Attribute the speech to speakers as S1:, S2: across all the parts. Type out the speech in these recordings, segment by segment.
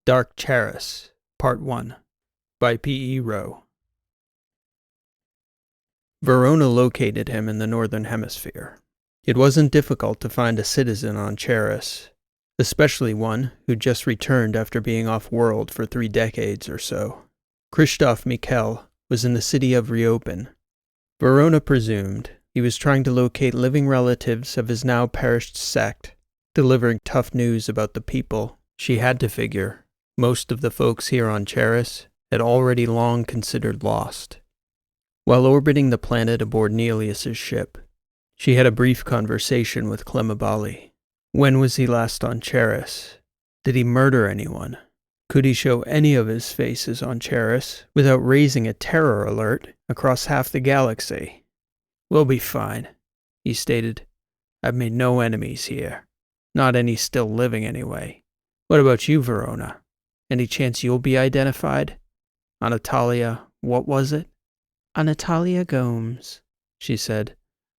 S1: Dark Charris, Part 1, by P.E. Rowe. Verona located him in the Northern Hemisphere. It wasn't difficult to find a citizen on Charris, especially one who'd just returned after being off-world for 3 decades or so. Krzysztof Mikkel was in the city of Riopen. Verona presumed he was trying to locate living relatives of his now perished sect, delivering tough news about the people. She had to figure most of the folks here on Charris had already long considered lost. While orbiting the planet aboard Nelius's ship, she had a brief conversation with Clemabali. When was he last on Charris? Did he murder anyone? Could he show any of his faces on Charris without raising a terror alert across half the galaxy? "We'll be fine," he stated. "I've made no enemies here. Not any still living anyway. What about you, Verona? Any chance you'll be identified? Anatolia, what was it?"
S2: "Anatolia Gomes," she said,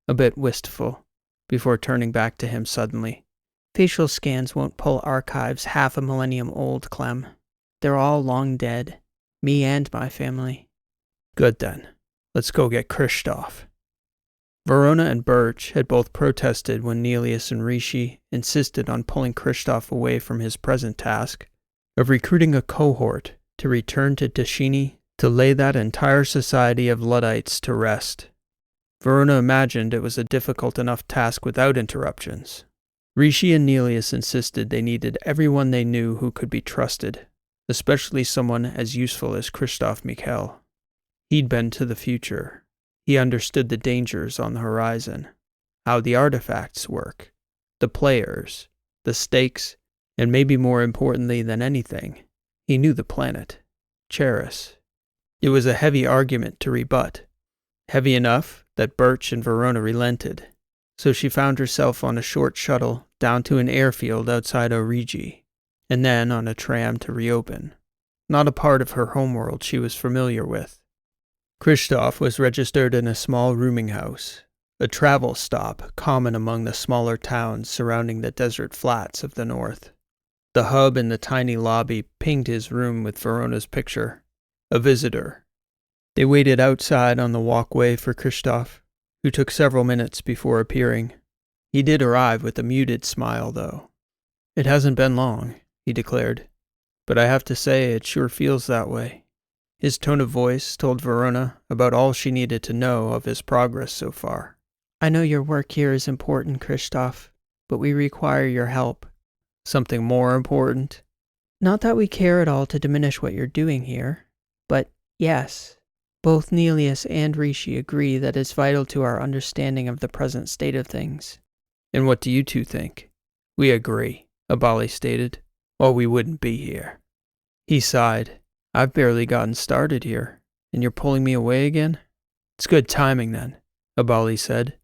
S2: a bit wistful, before turning back to him suddenly. "Facial scans won't pull archives half a millennium old, Clem. They're all long dead. Me and my family."
S1: "Good then. Let's go get Krzysztof." Verona and Birch had both protested when Nelius and Rishi insisted on pulling Krzysztof away from his present task of recruiting a cohort to return to Dashini to lay that entire society of Luddites to rest. Verona imagined it was a difficult enough task without interruptions. Rishi and Nelius insisted they needed everyone they knew who could be trusted, especially someone as useful as Krzysztof Mikkel. He'd been to the future. He understood the dangers on the horizon, how the artifacts work, the players, the stakes, and maybe more importantly than anything, he knew the planet, Charris. It was a heavy argument to rebut, heavy enough that Birch and Verona relented, so she found herself on a short shuttle down to an airfield outside Origi, and then on a tram to Riopen, not a part of her homeworld she was familiar with. Krzysztof was registered in a small rooming house, a travel stop common among the smaller towns surrounding the desert flats of the north. The hub in the tiny lobby pinged his room with Verona's picture, a visitor. They waited outside on the walkway for Krzysztof, who took several minutes before appearing. He did arrive with a muted smile, though. "It hasn't been long," he declared, "but I have to say it sure feels that way." His tone of voice told Verona about all she needed to know of his progress so far.
S2: "I know your work here is important, Krzysztof, but we require your help."
S1: "Something more important?"
S2: "Not that we care at all to diminish what you're doing here, but yes, both Nelius and Rishi agree that it's vital to our understanding of the present state of things."
S1: "And what do you two think?" "We agree," Abali stated, "or we wouldn't be here." He sighed. "I've barely gotten started here, and you're pulling me away again?" "It's good timing then," Abali said.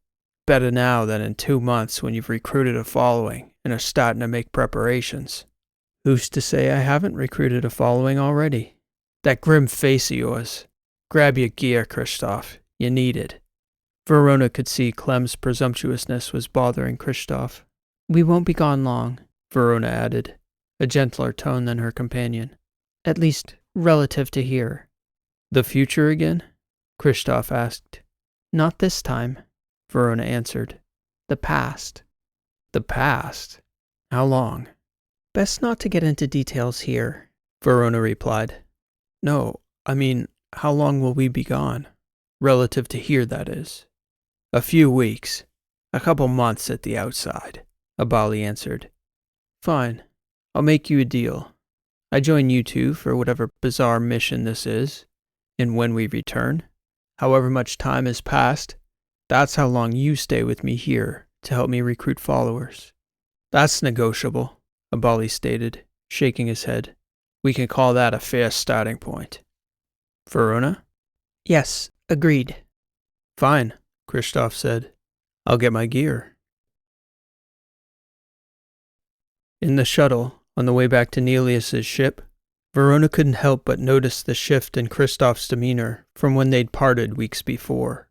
S1: "Better now than in 2 months when you've recruited a following and are starting to make preparations." "Who's to say I haven't recruited a following already?" "That grim face of yours. Grab your gear, Krzysztof. You need it." Verona could see Clem's presumptuousness was bothering Krzysztof.
S2: "We won't be gone long,"
S1: Verona added, a gentler tone than her companion.
S2: "At least, relative to here."
S1: "The future again?" Krzysztof asked.
S2: "Not this time,"
S1: Verona answered.
S2: "The past."
S1: "The past? How long?"
S2: "Best not to get into details here,"
S1: Verona replied. "No, I mean, how long will we be gone? Relative to here, that is." "A few weeks. A couple months at the outside," Abali answered. "Fine. I'll make you a deal. I join you two for whatever bizarre mission this is, and when we return, however much time has passed, that's how long you stay with me here to help me recruit followers." "That's negotiable," Abali stated, shaking his head. "We can call that a fair starting point." "Verona?"
S2: "Yes, agreed."
S1: "Fine," Krzysztof said. "I'll get my gear." In the shuttle, on the way back to Nelius's ship, Verona couldn't help but notice the shift in Krzysztof's demeanor from when they'd parted weeks before.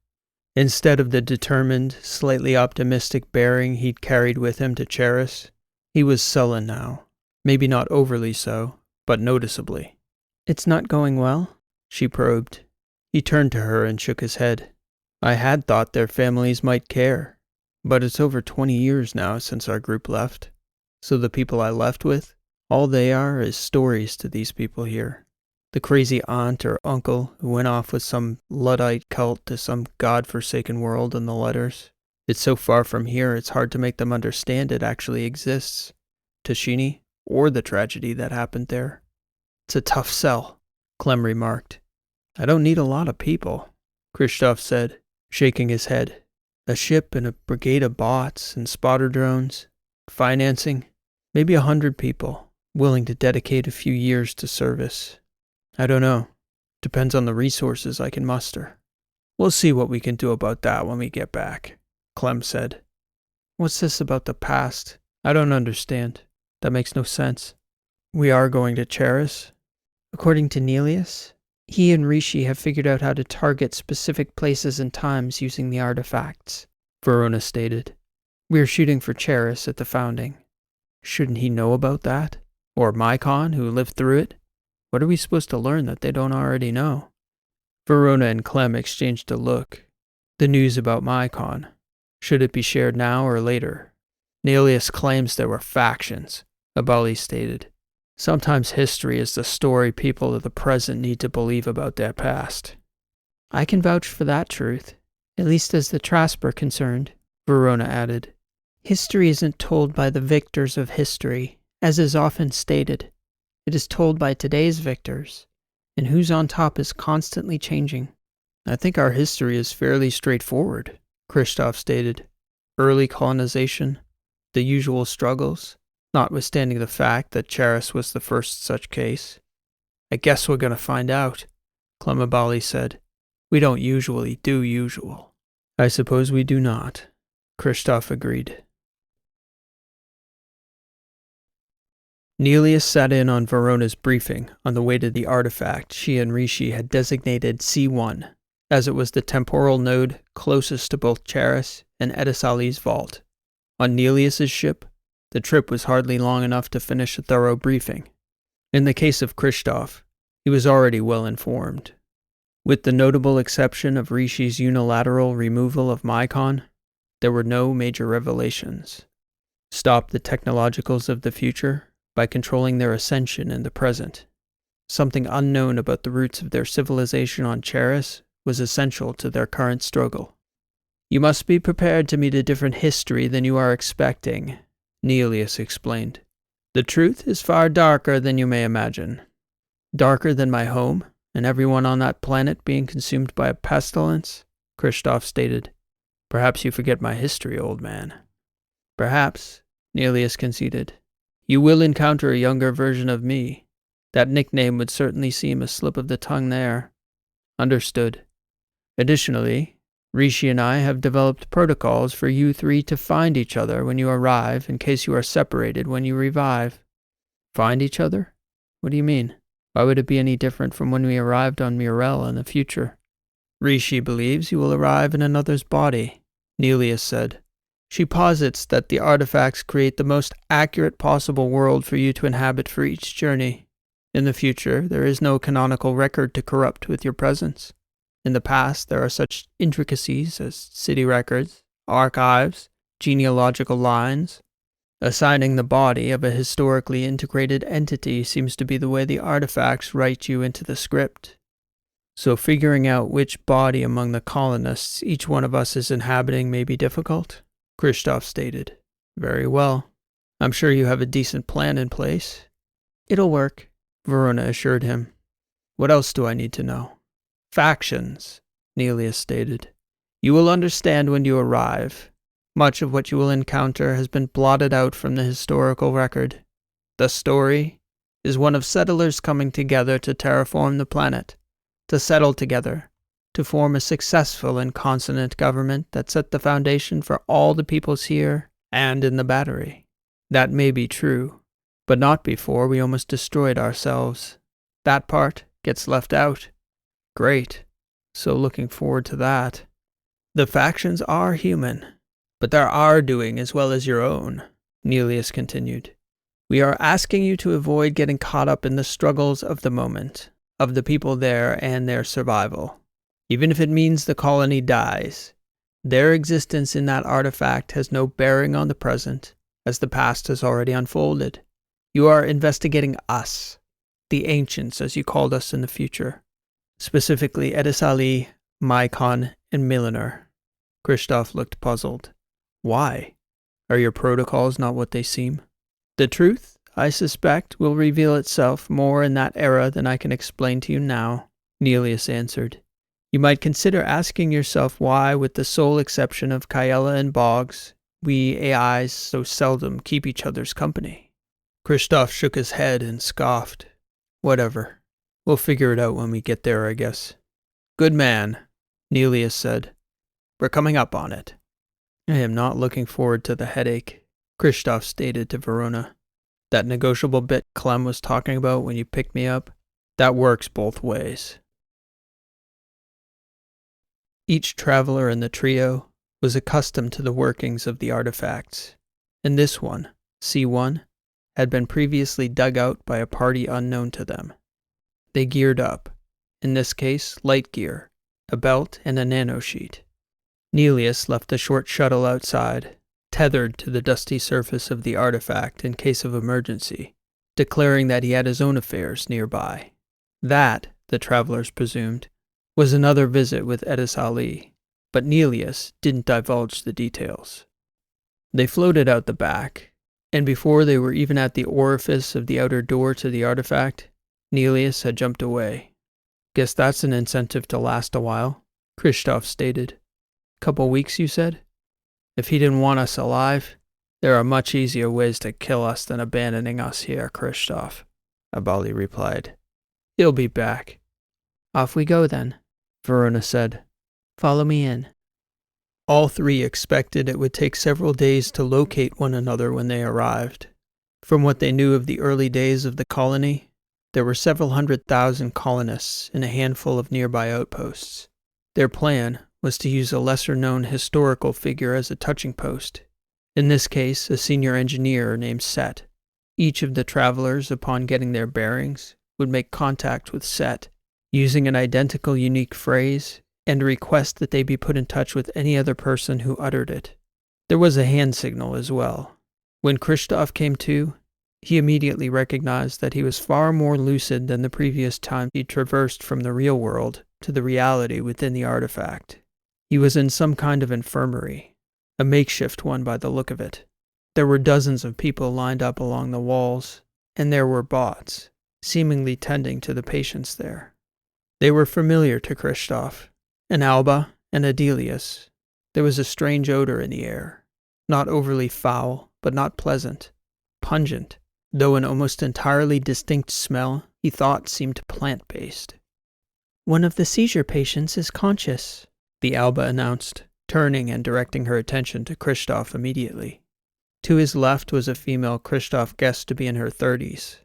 S1: Instead of the determined, slightly optimistic bearing he'd carried with him to Charris, he was sullen now. Maybe not overly so, but noticeably.
S2: It's not going well? She probed.
S1: He turned to her and shook his head. I had thought their families might care, but it's over 20 years now since our group left. So the people I left with, all they are is stories to these people here. The crazy aunt or uncle who went off with some Luddite cult to some god-forsaken world in the letters. It's so far from here it's hard to make them understand it actually exists. Tashini, or the tragedy that happened there. It's a tough sell, Clem remarked. I don't need a lot of people, Kristoff said, shaking his head. A ship and a brigade of bots and spotter drones. Financing. Maybe 100 people, willing to dedicate a few years to service. I don't know. Depends on the resources I can muster. We'll see what we can do about that when we get back, Clem said. What's this about the past? I don't understand. That makes no sense. We are going to Charris?
S2: According to Nelius, he and Rishi have figured out how to target specific places and times using the artifacts,
S1: Verona stated.
S2: We are shooting for Charris at the founding.
S1: Shouldn't he know about that? Or Mycon, who lived through it? What are we supposed to learn that they don't already know? Verona and Clem exchanged a look. The news about Mycon. Should it be shared now or later? Nelius claims there were factions, Abali stated. Sometimes history is the story people of the present need to believe about their past.
S2: I can vouch for that truth, at least as the Trasp are concerned, Verona added. History isn't told by the victors of history, as is often stated. It is told by today's victors, and who's on top is constantly changing.
S1: I think our history is fairly straightforward, Kristoff stated. Early colonization, the usual struggles, notwithstanding the fact that Charris was the first such case. I guess we're going to find out, Clemabali said. We don't usually do usual. I suppose we do not, Kristoff agreed. Nelius sat in on Verona's briefing on the way to the artifact she and Rishi had designated C1, as it was the temporal node closest to both Charris and Edisali's vault. On Nelius's ship, the trip was hardly long enough to finish a thorough briefing. In the case of Kristoff, he was already well informed. With the notable exception of Rishi's unilateral removal of Mycon, there were no major revelations. Stop the technologicals of the future by controlling their ascension in the present. Something unknown about the roots of their civilization on Charris was essential to their current struggle. You must be prepared to meet a different history than you are expecting, Nelius explained. The truth is far darker than you may imagine. Darker than my home, and everyone on that planet being consumed by a pestilence, Kristoff stated. Perhaps you forget my history, old man. Perhaps, Nelius conceded. You will encounter a younger version of me. That nickname would certainly seem a slip of the tongue there. Understood. Additionally, Rishi and I have developed protocols for you three to find each other when you arrive in case you are separated when you revive. Find each other? What do you mean? Why would it be any different from when we arrived on Murel in the future? Rishi believes you will arrive in another's body, Nelius said. She posits that the artifacts create the most accurate possible world for you to inhabit for each journey. In the future, there is no canonical record to corrupt with your presence. In the past, there are such intricacies as city records, archives, genealogical lines. Assigning the body of a historically integrated entity seems to be the way the artifacts write you into the script. So figuring out which body among the colonists each one of us is inhabiting may be difficult, Kristoff stated. Very well. I'm sure you have a decent plan in place.
S2: It'll work,
S1: Verona assured him. What else do I need to know? Factions, Nelius stated. You will understand when you arrive. Much of what you will encounter has been blotted out from the historical record. The story is one of settlers coming together to terraform the planet, to settle together, to form a successful and consonant government that set the foundation for all the peoples here and in the Battery. That may be true, but not before we almost destroyed ourselves. That part gets left out. Great. So looking forward to that. The factions are human, but they're our doing as well as your own, Nelius continued.
S2: We are asking you to avoid getting caught up in the struggles of the moment, of the people there and their survival. Even if it means the colony dies, their existence in that artifact has no bearing on the present, as the past has already unfolded. You are investigating us, the ancients as you called us in the future, specifically Edis Ali, Mycon, and Milliner. Kristoff looked puzzled. Why? Are your protocols not what they seem? The truth, I suspect, will reveal itself more in that era than I can explain to you now, Nelius answered. You might consider asking yourself why, with the sole exception of Kyella and Boggs, we AIs so seldom keep each other's company. Kristoff shook his head and scoffed. Whatever. We'll figure it out when we get there, I guess. Good man, Nelius said. We're coming up on it. I am not looking forward to the headache, Kristoff stated to Verona. That negotiable bit Clem was talking about when you picked me up, that works both ways. Each traveler in the trio was accustomed to the workings of the artifacts, and this one, C1, had been previously dug out by a party unknown to them. They geared up, in this case light gear, a belt and a nanosheet. Nelius left the short shuttle outside, tethered to the dusty surface of the artifact in case of emergency, declaring that he had his own affairs nearby. That, the travelers presumed, was another visit with Edis Ali, but Nelius didn't divulge the details. They floated out the back, and before they were even at the orifice of the outer door to the artifact, Nelius had jumped away. Guess that's an incentive to last a while, Kristoff stated. Couple weeks, you said? If he didn't want us alive, there are much easier ways to kill us than abandoning us here, Kristoff, Abali replied. He'll be back. Off we go then, Verona said. Follow me in. All three expected it would take several days to locate one another when they arrived. From what they knew of the early days of the colony, there were several 100,000 colonists in a handful of nearby outposts. Their plan was to use a lesser-known historical figure as a touching post, in this case a senior engineer named Set. Each of the travelers, upon getting their bearings, would make contact with Set, using an identical unique phrase, and request that they be put in touch with any other person who uttered it. There was a hand signal as well. When Kristoff came to, he immediately recognized that he was far more lucid than the previous time he traversed from the real world to the reality within the artifact. He was in some kind of infirmary, a makeshift one by the look of it. There were dozens of people lined up along the walls, and there were bots, seemingly tending to the patients there. They were familiar to Kristoff, an Alba and a Delius. There was a strange odor in the air, not overly foul, but not pleasant, pungent, though an almost entirely distinct smell he thought seemed plant-based. One of the seizure patients is conscious, the Alba announced, turning and directing her attention to Kristoff immediately. To his left was a female Kristoff guessed to be in her 30s.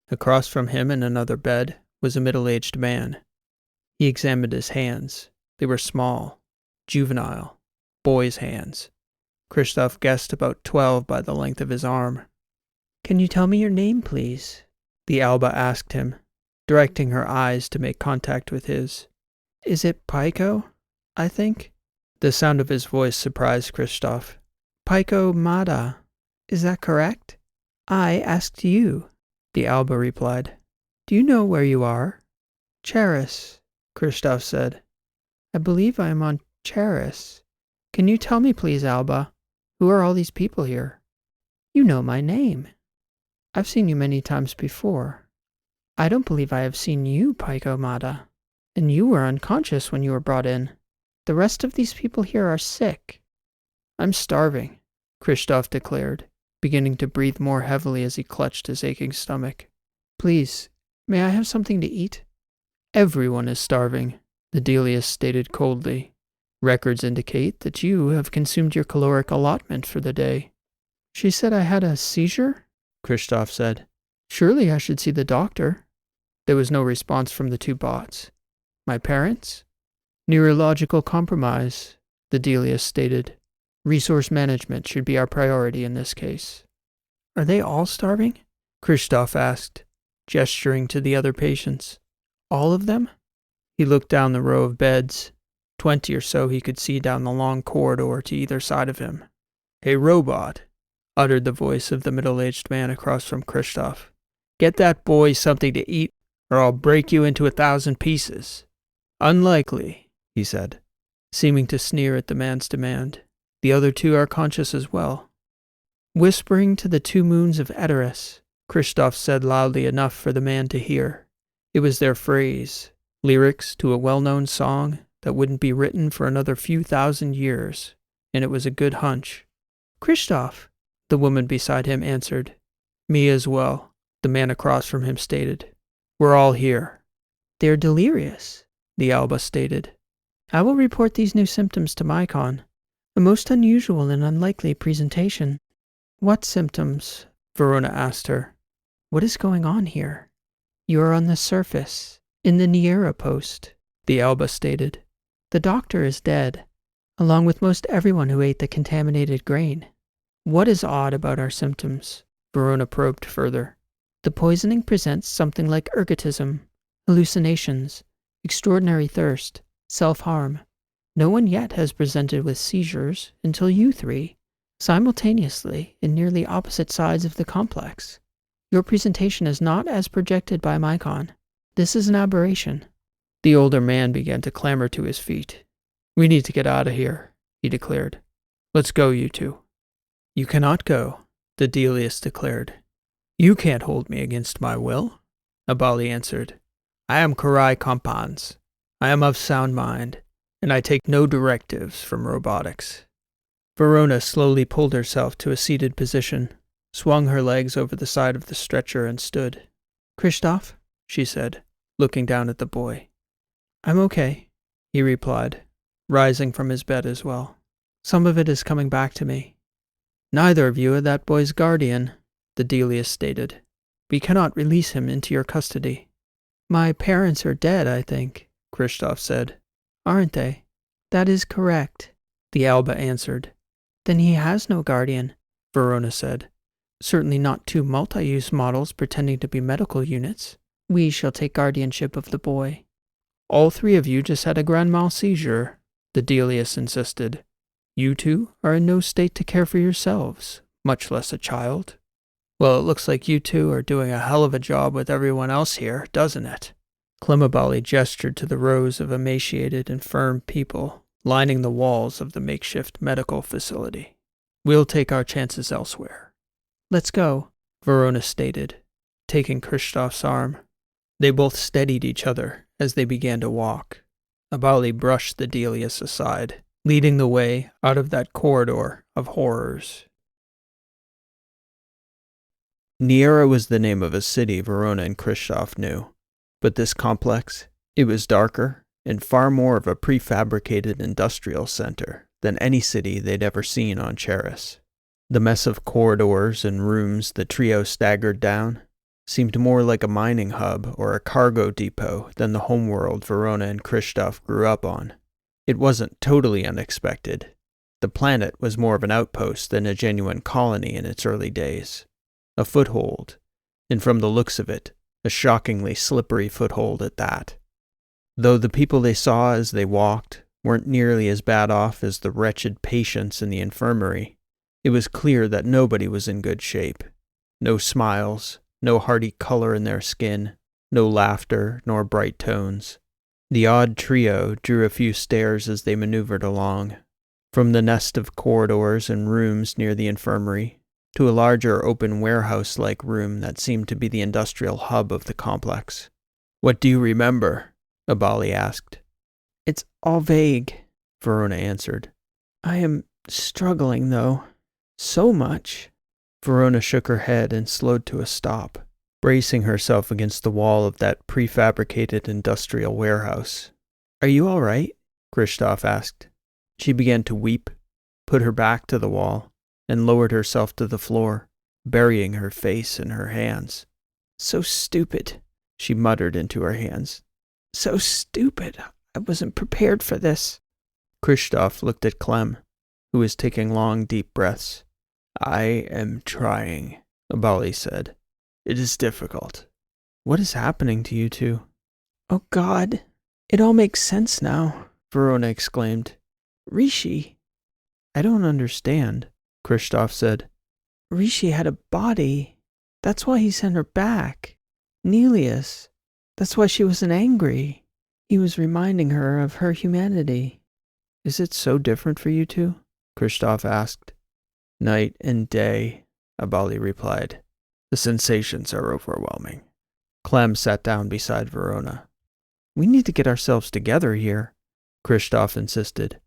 S2: Across from him in another bed was a middle-aged man. He examined his hands. They were small, juvenile, boy's hands. Kristoff guessed about 12 by the length of his arm. Can you tell me your name, please? The Alba asked him, directing her eyes to make contact with his. Is it Pyko, I think? The sound of his voice surprised Kristoff. Pyko Mada, is that correct? I asked you, the Alba replied. Do you know where you are? Charris, Kristoff said. I believe I am on Charris. Can you tell me, please, Alba, who are all these people here? You know my name. I've seen you many times before. I don't believe I have seen you, Pyko Mada. And you were unconscious when you were brought in. The rest of these people here are sick. I'm starving, Kristoff declared, beginning to breathe more heavily as he clutched his aching stomach. Please, may I have something to eat? Everyone is starving, the Delius stated coldly. Records indicate that you have consumed your caloric allotment for the day. She said I had a seizure? Kristoff said. Surely I should see the doctor. There was no response from the two bots. My parents? Neurological compromise, the Delius stated. Resource management should be our priority in this case. Are they all starving? Kristoff asked, gesturing to the other patients. All of them? He looked down the row of beds. 20 or so he could see down the long corridor to either side of him. "Hey, robot," uttered the voice of the middle-aged man across from Kristoff. "Get that boy something to eat, or I'll break you into 1,000 pieces." "Unlikely," he said, seeming to sneer at the man's demand. "The other two are conscious as well." Whispering to the 2 moons of Edoras, Kristoff said loudly enough for the man to hear. It was their phrase, lyrics to a well-known song that wouldn't be written for another few thousand years, and it was a good hunch. "Kristoff," the woman beside him answered. "Me as well," the man across from him stated. "We're all here." "They're delirious," the Alba stated. "I will report these new symptoms to Mycon. A most unusual and unlikely presentation." "What symptoms?" Verona asked her. "What is going on here?" "You are on the surface, in the Niera post," the Alba stated. "The doctor is dead, along with most everyone who ate the contaminated grain." "What is odd about our symptoms?" Verona probed further. "The poisoning presents something like ergotism, hallucinations, extraordinary thirst, self-harm. No one yet has presented with seizures until you 3, simultaneously in nearly opposite sides of the complex. Your presentation is not as projected by Mycon. This is an aberration." The older man began to clamber to his feet. "We need to get out of here," he declared. "Let's go, you two." "You cannot go," the Delius declared. "You can't hold me against my will," Abali answered. "I am Karai Kompans. I am of sound mind, and I take no directives from robotics." Verona slowly pulled herself to a seated position, swung her legs over the side of the stretcher, and stood. "Kristoff," she said, looking down at the boy. "I'm okay," he replied, rising from his bed as well. "Some of it is coming back to me." "Neither of you are that boy's guardian," the Delius stated. "We cannot release him into your custody." "My parents are dead, I think," Kristoff said. "Aren't they?" "That is correct," the Alba answered. "Then he has no guardian," Verona said. "Certainly not 2 multi-use models pretending to be medical units. We shall take guardianship of the boy." "All 3 of you just had a grand mal seizure," the Delius insisted. "You 2 are in no state to care for yourselves, much less a child." "Well, it looks like you 2 are doing a hell of a job with everyone else here, doesn't it?" Clemabali gestured to the rows of emaciated and firm people lining the walls of the makeshift medical facility. "We'll take our chances elsewhere." "Let's go," Verona stated, taking Kristoff's arm. They both steadied each other as they began to walk. Abali brushed the Delius aside, leading the way out of that corridor of horrors. Niera was the name of a city Verona and Kristoff knew, but this complex, it was darker and far more of a prefabricated industrial center than any city they'd ever seen on Charris. The mess of corridors and rooms the trio staggered down seemed more like a mining hub or a cargo depot than the homeworld Verona and Kristoff grew up on. It wasn't totally unexpected. The planet was more of an outpost than a genuine colony in its early days. A foothold, and from the looks of it, a shockingly slippery foothold at that. Though the people they saw as they walked weren't nearly as bad off as the wretched patients in the infirmary, it was clear that nobody was in good shape. No smiles, no hearty color in their skin, no laughter nor bright tones. The odd trio drew a few stares as they maneuvered along, from the nest of corridors and rooms near the infirmary to a larger open warehouse-like room that seemed to be the industrial hub of the complex. "What do you remember?" Abali asked. "It's all vague," Verona answered. "I am struggling, though. So much." Verona shook her head and slowed to a stop, bracing herself against the wall of that prefabricated industrial warehouse. "Are you all right?" Kristoff asked. She began to weep, put her back to the wall, and lowered herself to the floor, burying her face in her hands. "So stupid," she muttered into her hands. "So stupid. I wasn't prepared for this." Kristoff looked at Clem, who was taking long, deep breaths. "I am trying,"
S1: Abali said. It is difficult. What is happening to you two?
S2: Oh God, it all makes sense now, Verona exclaimed. Rishi.
S1: I don't understand, Kristoff said.
S2: Rishi had a body. That's why he sent her back. Nelius. That's why she wasn't angry. He was reminding her of her humanity.
S1: Is it so different for you two? Kristoff asked. Night and day, Abali replied. The sensations are overwhelming. Clem sat down beside Verona. We need to get ourselves together here, Kristoff insisted.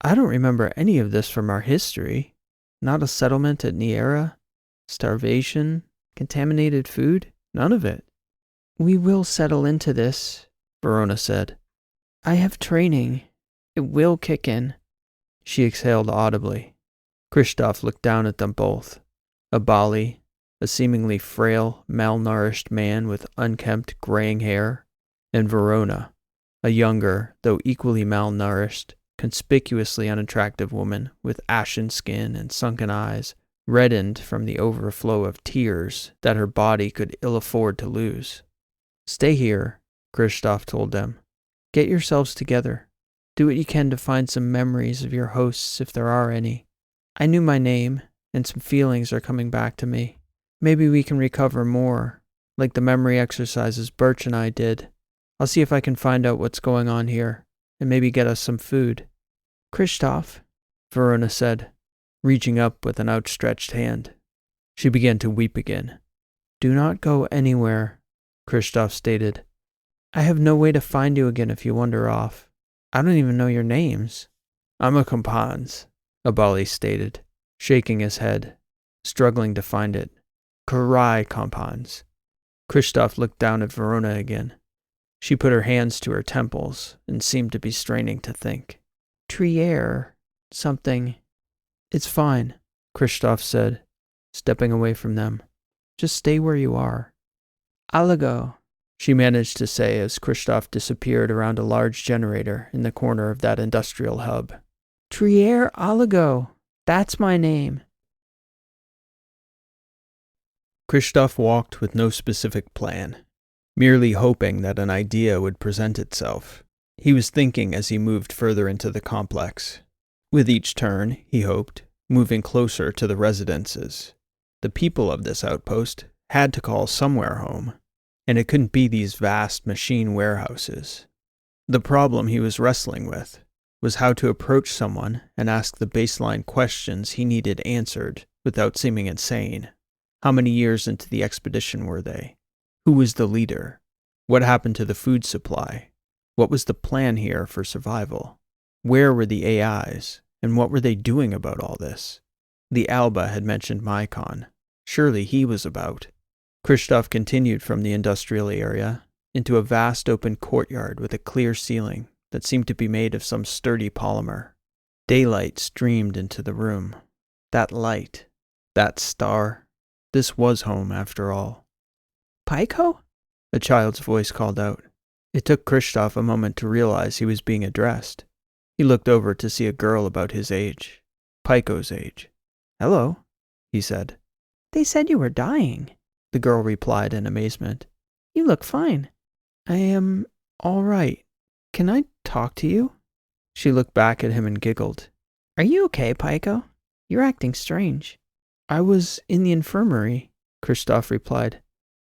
S1: I don't remember any of this from our history. Not a settlement at Niera, starvation, contaminated food, none of it.
S2: We will settle into this, Verona said. I have training. It will kick in.
S1: She exhaled audibly. Kristoff looked down at them both. Abali, a seemingly frail, malnourished man with unkempt, graying hair, and Verona, a younger, though equally malnourished, conspicuously unattractive woman with ashen skin and sunken eyes, reddened from the overflow of tears that her body could ill afford to lose. Stay here, Kristoff told them. Get yourselves together. Do what you can to find some memories of your hosts if there are any. I knew my name, and some feelings are coming back to me. Maybe we can recover more, like the memory exercises Birch and I did. I'll see if I can find out what's going on here, and maybe get us some food.
S2: Kristoff,
S1: Verona said, reaching up with an outstretched hand. She began to weep again. Do not go anywhere, Kristoff stated. I have no way to find you again if you wander off. I don't even know your names. I'm a compans, Abali stated, shaking his head, struggling to find it. Karai compans. Kristoff looked down at Verona again. She put her hands to her temples and seemed to be straining to think.
S2: Trier, something.
S1: It's fine, Kristoff said, stepping away from them. Just stay where you are.
S2: Alago,
S1: she managed to say as Kristoff disappeared around a large generator in the corner of that industrial hub.
S2: Trier Alago, that's my name.
S1: Kristoff walked with no specific plan, merely hoping that an idea would present itself. He was thinking as he moved further into the complex. With each turn, he hoped, moving closer to the residences. The people of this outpost had to call somewhere home, and it couldn't be these vast machine warehouses. The problem he was wrestling with was how to approach someone and ask the baseline questions he needed answered without seeming insane. How many years into the expedition were they? Who was the leader? What happened to the food supply? What was the plan here for survival? Where were the AIs, and what were they doing about all this? The Alba had mentioned Mycon. Surely he was about. Kristoff continued from the industrial area into a vast open courtyard with a clear ceiling that seemed to be made of some sturdy polymer. Daylight streamed into the room. That light, that star, this was home after all.
S2: Pyko?
S1: A child's voice called out. It took Kristoff a moment to realize he was being addressed. He looked over to see a girl about his age, Pyko's age. Hello, he said.
S2: They said you were dying,
S1: the girl replied in amazement.
S2: You look fine.
S1: I am all right. Can I talk to you? She looked back at him and giggled.
S2: Are you okay, Pyko? You're acting strange.
S1: I was in the infirmary, Kristoff replied.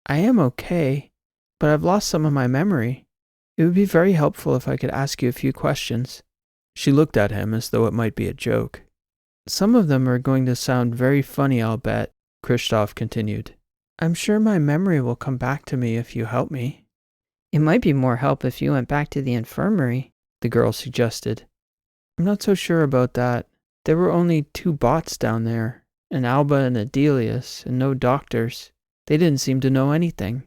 S1: I am okay, but I've lost some of my memory. It would be very helpful if I could ask you a few questions. She looked at him as though it might be a joke. Some of them are going to sound very funny, I'll bet, Kristoff continued. I'm sure my memory will come back to me if you help me.
S2: It might be more help if you went back to the infirmary,
S1: the girl suggested. I'm not so sure about that. There were only 2 bots down there, an Alba and a Delius, and no doctors. They didn't seem to know anything.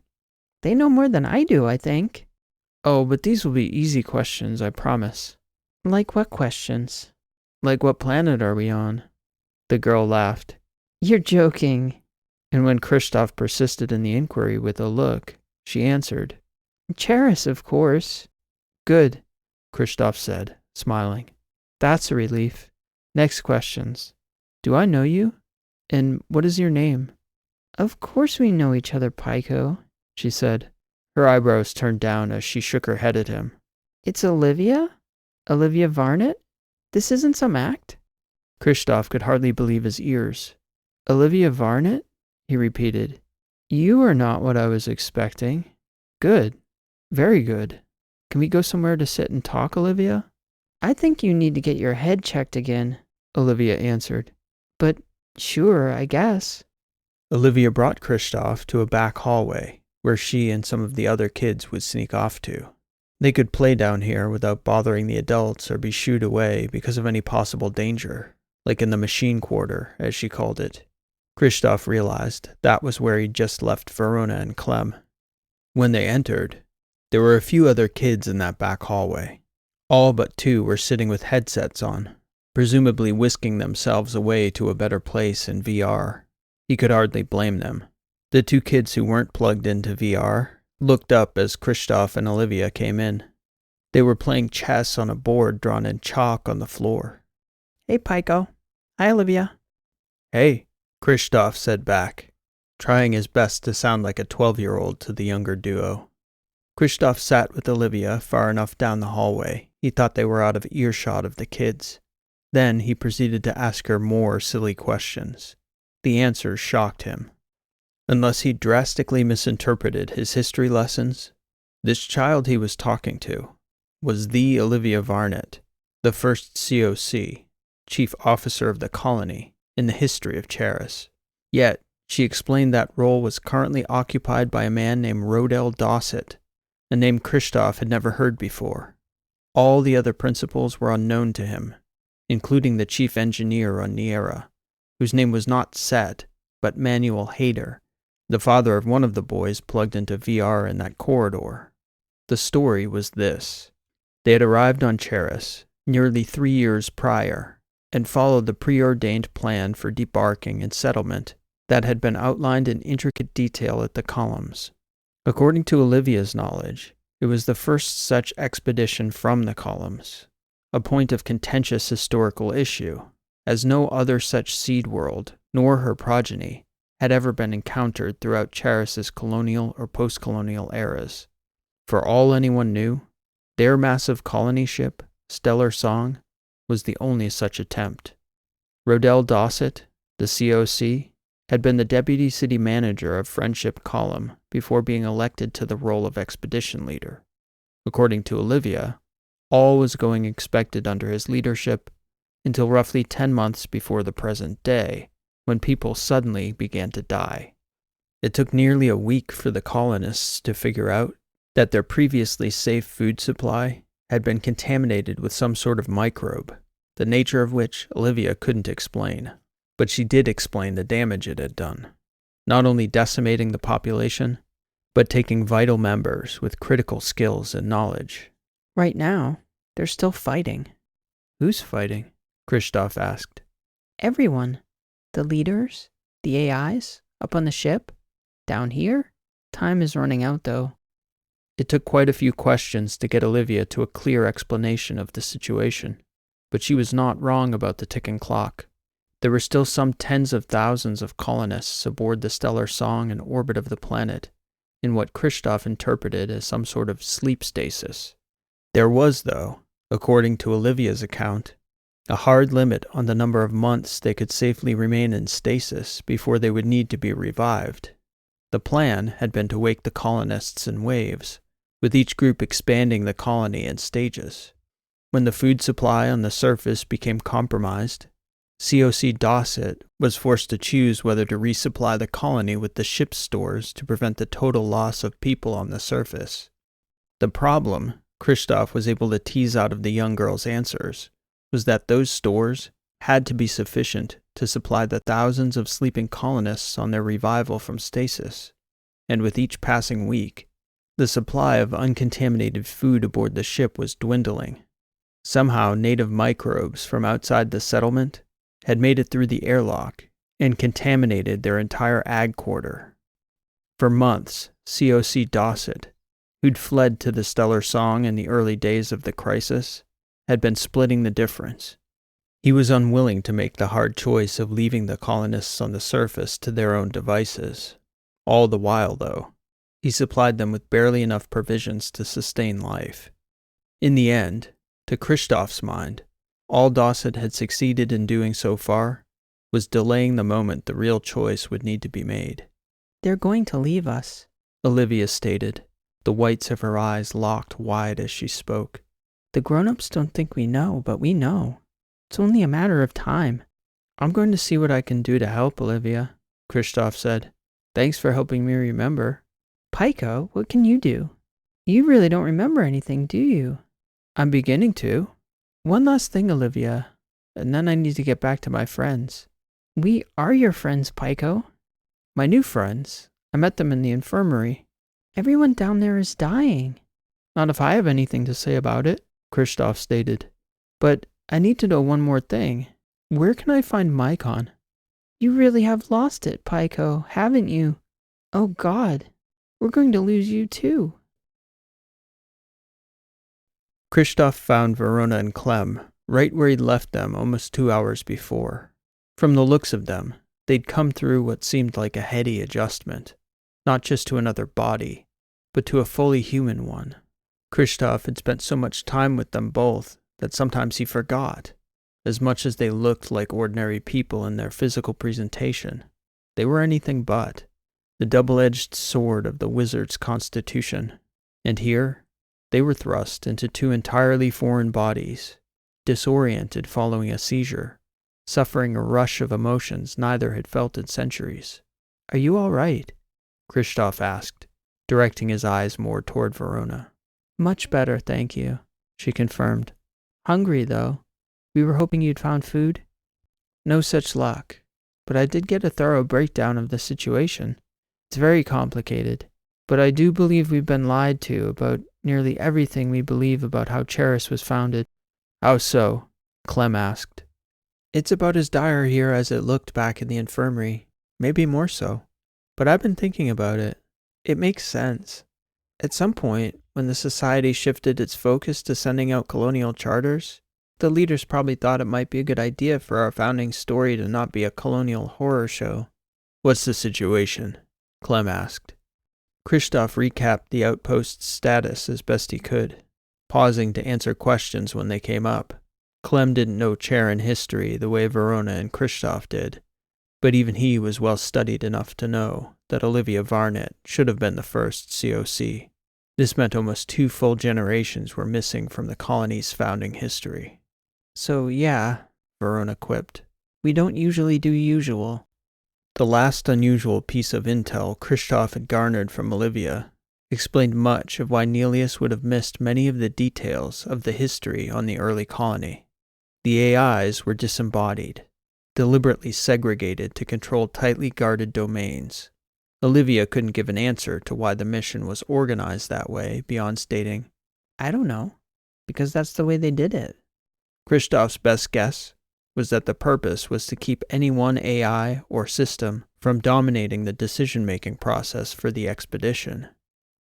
S2: They know more than I do, I think.
S1: Oh, but these will be easy questions, I promise.
S2: Like what questions?
S1: Like what planet are we on? The girl laughed.
S2: You're joking.
S1: And when Kristoff persisted in the inquiry with a look, she answered.
S2: Charris, of course.
S1: Good, Kristoff said, smiling. That's a relief. Next questions. Do I know you? And what is your name?
S2: Of course we know each other, Pico, she said. Her eyebrows turned down as she shook her head at him. It's Olivia? Olivia Varnett? This isn't some act? Kristoff could hardly believe his ears. Olivia Varnett? He repeated. You are not what I was expecting. Good. Very good. Can we go somewhere to sit and talk, Olivia? I think you need to get your head checked again, Olivia answered. But sure, I guess.
S1: Olivia brought Kristoff to a back hallway where she and some of the other kids would sneak off to. They could play down here without bothering the adults or be shooed away because of any possible danger, like in the machine quarter, as she called it. Kristoff realized that was where he'd just left Verona and Clem. When they entered, there were a few other kids in that back hallway. All but two were sitting with headsets on, presumably whisking themselves away to a better place in VR. He could hardly blame them. The two kids who weren't plugged into VR looked up as Kristoff and Olivia came in. They were playing chess on a board drawn in chalk on the floor.
S2: Hey, Pico. Hi, Olivia.
S1: Hey, Kristoff said back, trying his best to sound like a 12-year-old to the younger duo. Kristoff sat with Olivia far enough down the hallway he thought they were out of earshot of the kids. Then he proceeded to ask her more silly questions. The answers shocked him. Unless he drastically misinterpreted his history lessons, this child he was talking to was the Olivia Varnett, the first COC, chief officer of the colony, in the history of Charris. Yet, she explained that role was currently occupied by a man named Rodell Dossett, a name Kristoff had never heard before. All the other principals were unknown to him, including the chief engineer on Niera, whose name was not Set, but Manuel Hader, the father of one of the boys plugged into VR in that corridor. The story was this. They had arrived on Charris nearly 3 years prior and followed the preordained plan for debarking and settlement that had been outlined in intricate detail at the columns. According to Olivia's knowledge, it was the first such expedition from the columns, a point of contentious historical issue, as no other such seed world, nor her progeny, had ever been encountered throughout Charris's colonial or post-colonial eras. For all anyone knew, their massive colony ship, Stellar Song, was the only such attempt. Rodell Dossett, the COC, had been the deputy city manager of Friendship Column before being elected to the role of expedition leader. According to Olivia, all was going expected under his leadership until roughly 10 months before the present day, when people suddenly began to die. It took nearly a week for the colonists to figure out that their previously safe food supply had been contaminated with some sort of microbe, the nature of which Olivia couldn't explain. But she did explain the damage it had done, not only decimating the population, but taking vital members with critical skills and knowledge.
S2: Right now, they're still fighting.
S1: Who's fighting? Kristoff asked.
S2: Everyone. The leaders, the AIs, up on the ship, down here. Time is running out, though.
S1: It took quite a few questions to get Olivia to a clear explanation of the situation, but she was not wrong about the ticking clock. There were still some tens of thousands of colonists aboard the Stellar Song in orbit of the planet, in what Kristoff interpreted as some sort of sleep stasis. There was, though, according to Olivia's account, a hard limit on the number of months they could safely remain in stasis before they would need to be revived. The plan had been to wake the colonists in waves, with each group expanding the colony in stages. When the food supply on the surface became compromised, COC Dossett was forced to choose whether to resupply the colony with the ship's stores to prevent the total loss of people on the surface. The problem, Kristoff was able to tease out of the young girl's answers, was that those stores had to be sufficient to supply the thousands of sleeping colonists on their revival from stasis, and with each passing week, the supply of uncontaminated food aboard the ship was dwindling. Somehow native microbes from outside the settlement had made it through the airlock and contaminated their entire ag quarter. For months, COC Dossett, who'd fled to the Stellar Song in the early days of the crisis, had been splitting the difference. He was unwilling to make the hard choice of leaving the colonists on the surface to their own devices. All the while, though, he supplied them with barely enough provisions to sustain life. In the end, to Kristoff's mind, all Dawson had succeeded in doing so far was delaying the moment the real choice would need to be made.
S2: "They're going to leave us,"
S1: Olivia stated, the whites of her eyes locked wide as she spoke.
S2: "The grown-ups don't think we know, but we know. It's only a matter of time."
S1: "I'm going to see what I can do to help, Olivia," Kristoff said. "Thanks for helping me remember."
S2: "Pico, what can you do? You really don't remember anything, do you?"
S1: "I'm beginning to. One last thing, Olivia, and then I need to get back to my friends."
S2: "We are your friends, Pico."
S1: "My new friends. I met them in the infirmary."
S2: "Everyone down there is dying."
S1: "Not if I have anything to say about it," Kristoff stated. "But I need to know one more thing. Where can I find Mycon?"
S2: "You really have lost it, Pico, haven't you? Oh God, we're going to lose you too."
S1: Kristoff found Verona and Clem right where he'd left them almost 2 hours before. From the looks of them, they'd come through what seemed like a heady adjustment, not just to another body, but to a fully human one. Kristoff had spent so much time with them both that sometimes he forgot. As much as they looked like ordinary people in their physical presentation, they were anything but the double-edged sword of the wizard's constitution. And here, they were thrust into two entirely foreign bodies, disoriented following a seizure, suffering a rush of emotions neither had felt in centuries. "Are you all right?" Kristoff asked, directing his eyes more toward Verona.
S2: "Much better, thank you," she confirmed. "Hungry, though. We were hoping you'd found food."
S1: "No such luck, but I did get a thorough breakdown of the situation. It's very complicated, but I do believe we've been lied to about nearly everything we believe about how Charris was founded." "How so?" Clem asked. "It's about as dire here as it looked back in the infirmary, maybe more so. But I've been thinking about it. It makes sense. At some point, when the society shifted its focus to sending out colonial charters, the leaders probably thought it might be a good idea for our founding story to not be a colonial horror show." "What's the situation?" Clem asked. Kristoff recapped the outpost's status as best he could, pausing to answer questions when they came up. Clem didn't know Charin history the way Verona and Kristoff did, but even he was well studied enough to know that Olivia Varnet should have been the first COC. This meant almost 2 full generations were missing from the colony's founding history.
S2: "So yeah,"
S1: Verona quipped.
S2: "we don't usually do usual."
S1: The last unusual piece of intel Kristoff had garnered from Olivia explained much of why Nelius would have missed many of the details of the history on the early colony. The AIs were disembodied, deliberately segregated to control tightly guarded domains. Olivia couldn't give an answer to why the mission was organized that way beyond stating,
S2: "I don't know, because that's the way they did it."
S1: Kristoff's best guess was that the purpose was to keep any one AI or system from dominating the decision-making process for the expedition.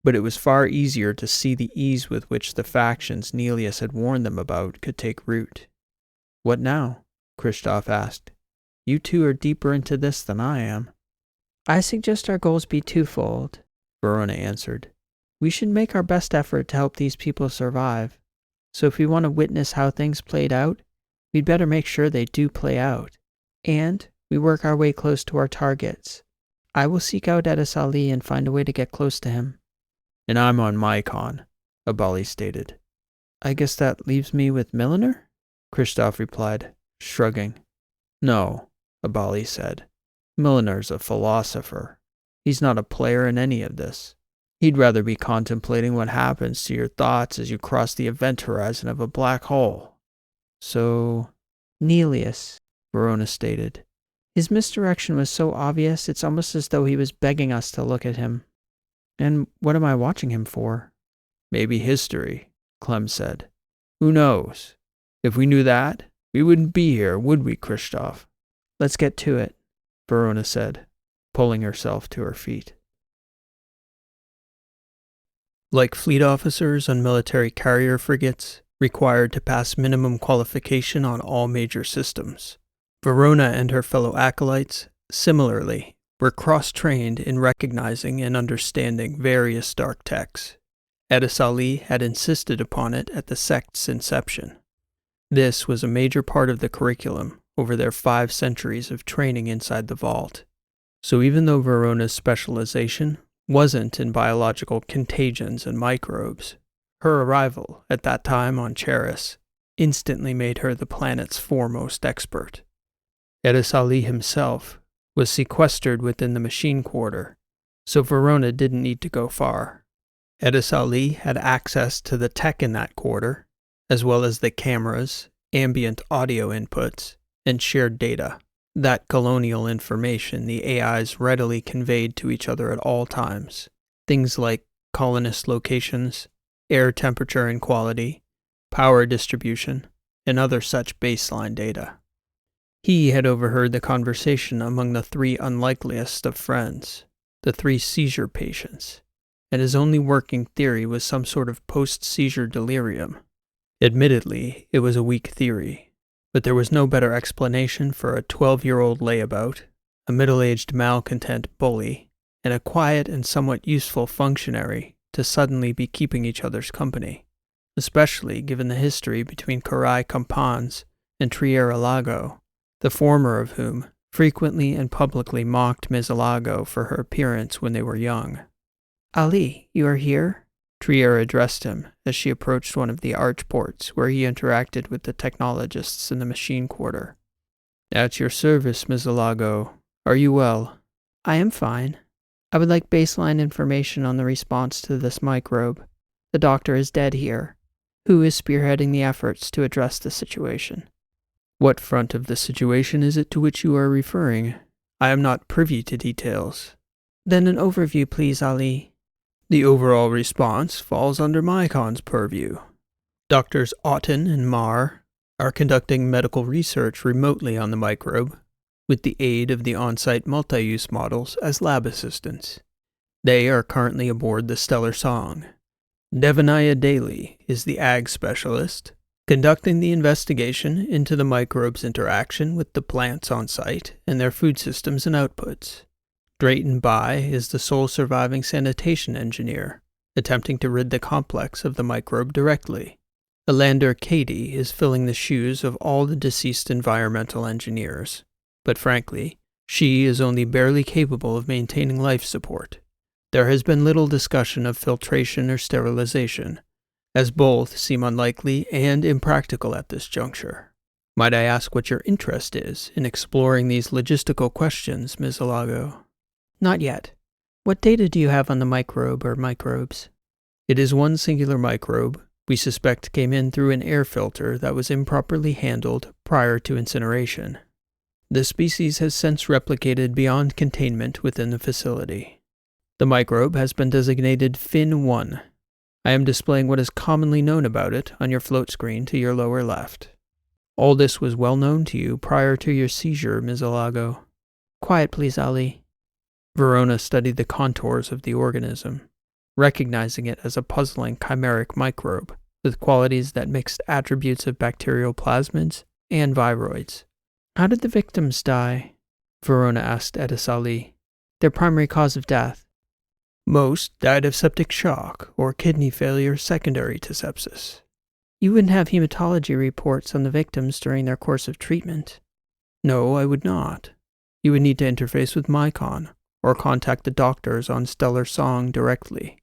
S1: But it was far easier to see the ease with which the factions Nelius had warned them about could take root. "What now?" Kristoff asked. "You two are deeper into this than I am."
S2: "I suggest our goals be twofold,"
S1: Verona answered.
S2: "We should make our best effort to help these people survive. So if we want to witness how things played out, we'd better make sure they do play out. And we work our way close to our targets. I will seek out Edis Ali and find a way to get close to him."
S1: "And I'm on Mycon," Abali stated. "I guess that leaves me with Milliner?" Kristoff replied, shrugging. "No," Abali said. "Milliner's a philosopher. He's not a player in any of this. He'd rather be contemplating what happens to your thoughts as you cross the event horizon of a black hole." "So—"
S2: "Nelius,"
S1: Verona stated.
S2: "His misdirection was so obvious it's almost as though he was begging us to look at him."
S1: "And what am I watching him for?" "Maybe history," Clem said. "Who knows? If we knew that, we wouldn't be here, would we, Kristoff?"
S2: "Let's get to it,"
S1: Verona said, pulling herself to her feet. Like fleet officers on military carrier frigates, required to pass minimum qualification on all major systems. Verona and her fellow acolytes, similarly, were cross-trained in recognizing and understanding various dark techs. Edis Ali had insisted upon it at the sect's inception. This was a major part of the curriculum over their 5 centuries of training inside the vault. So even though Verona's specialization wasn't in biological contagions and microbes, her arrival at that time on Charris instantly made her the planet's foremost expert. Edis Ali himself was sequestered within the machine quarter, so Verona didn't need to go far. Edis Ali had access to the tech in that quarter, as well as the cameras, ambient audio inputs, and shared data. That colonial information the AIs readily conveyed to each other at all times. Things like colonist locations, air temperature and quality, power distribution, and other such baseline data. He had overheard the conversation among the 3 unlikeliest of friends, the 3 seizure patients, and his only working theory was some sort of post-seizure delirium. Admittedly, it was a weak theory, but there was no better explanation for a 12-year-old layabout, a middle-aged malcontent bully, and a quiet and somewhat useful functionary to suddenly be keeping each other's company, especially given the history between Karai Campans and Triera Lago, the former of whom frequently and publicly mocked Ms. Alago for her appearance when they were young.
S2: Ali, you are here?
S1: Triera addressed him as she approached one of the arch ports where he interacted with the technologists in the machine quarter. At your service, Ms. Alago. Are you well?
S2: I am fine. I would like baseline information on the response to this microbe. The doctor is dead here. Who is spearheading the efforts to address the situation?
S1: What front of the situation is it to which you are referring? I am not privy to details.
S2: Then an overview, please, Ali.
S1: The overall response falls under Mycon's purview. Doctors Otten and Marr are conducting medical research remotely on the microbe, with the aid of the on-site multi-use models as lab assistants. They are currently aboard the Stellar Song. Devanaya Daly is the ag specialist, conducting the investigation into the microbe's interaction with the plants on site and their food systems and outputs. Drayton Bai is the sole surviving sanitation engineer, attempting to rid the complex of the microbe directly. Elander Cady is filling the shoes of all the deceased environmental engineers, but frankly, she is only barely capable of maintaining life support. There has been little discussion of filtration or sterilization, as both seem unlikely and impractical at this juncture. Might I ask what your interest is in exploring these logistical questions, Ms. Alago?
S2: Not yet. What data do you have on the microbe or microbes?
S1: It is one singular microbe we suspect came in through an air filter that was improperly handled prior to incineration. The species has since replicated beyond containment within the facility. The microbe has been designated Fin-1. I am displaying what is commonly known about it on your float screen to your lower left. All this was well known to you prior to your seizure, Ms. Alago.
S2: Quiet, please, Ali.
S1: Verona studied the contours of the organism, recognizing it as a puzzling chimeric microbe with qualities that mixed attributes of bacterial plasmids and viroids.
S2: How did the victims die?
S1: Verona asked Edis Ali.
S2: Their primary cause of death.
S1: Most died of septic shock or kidney failure secondary to sepsis.
S2: You wouldn't have hematology reports on the victims during their course of treatment.
S1: No, I would not. You would need to interface with Mycon, or contact the doctors on Stellar Song directly.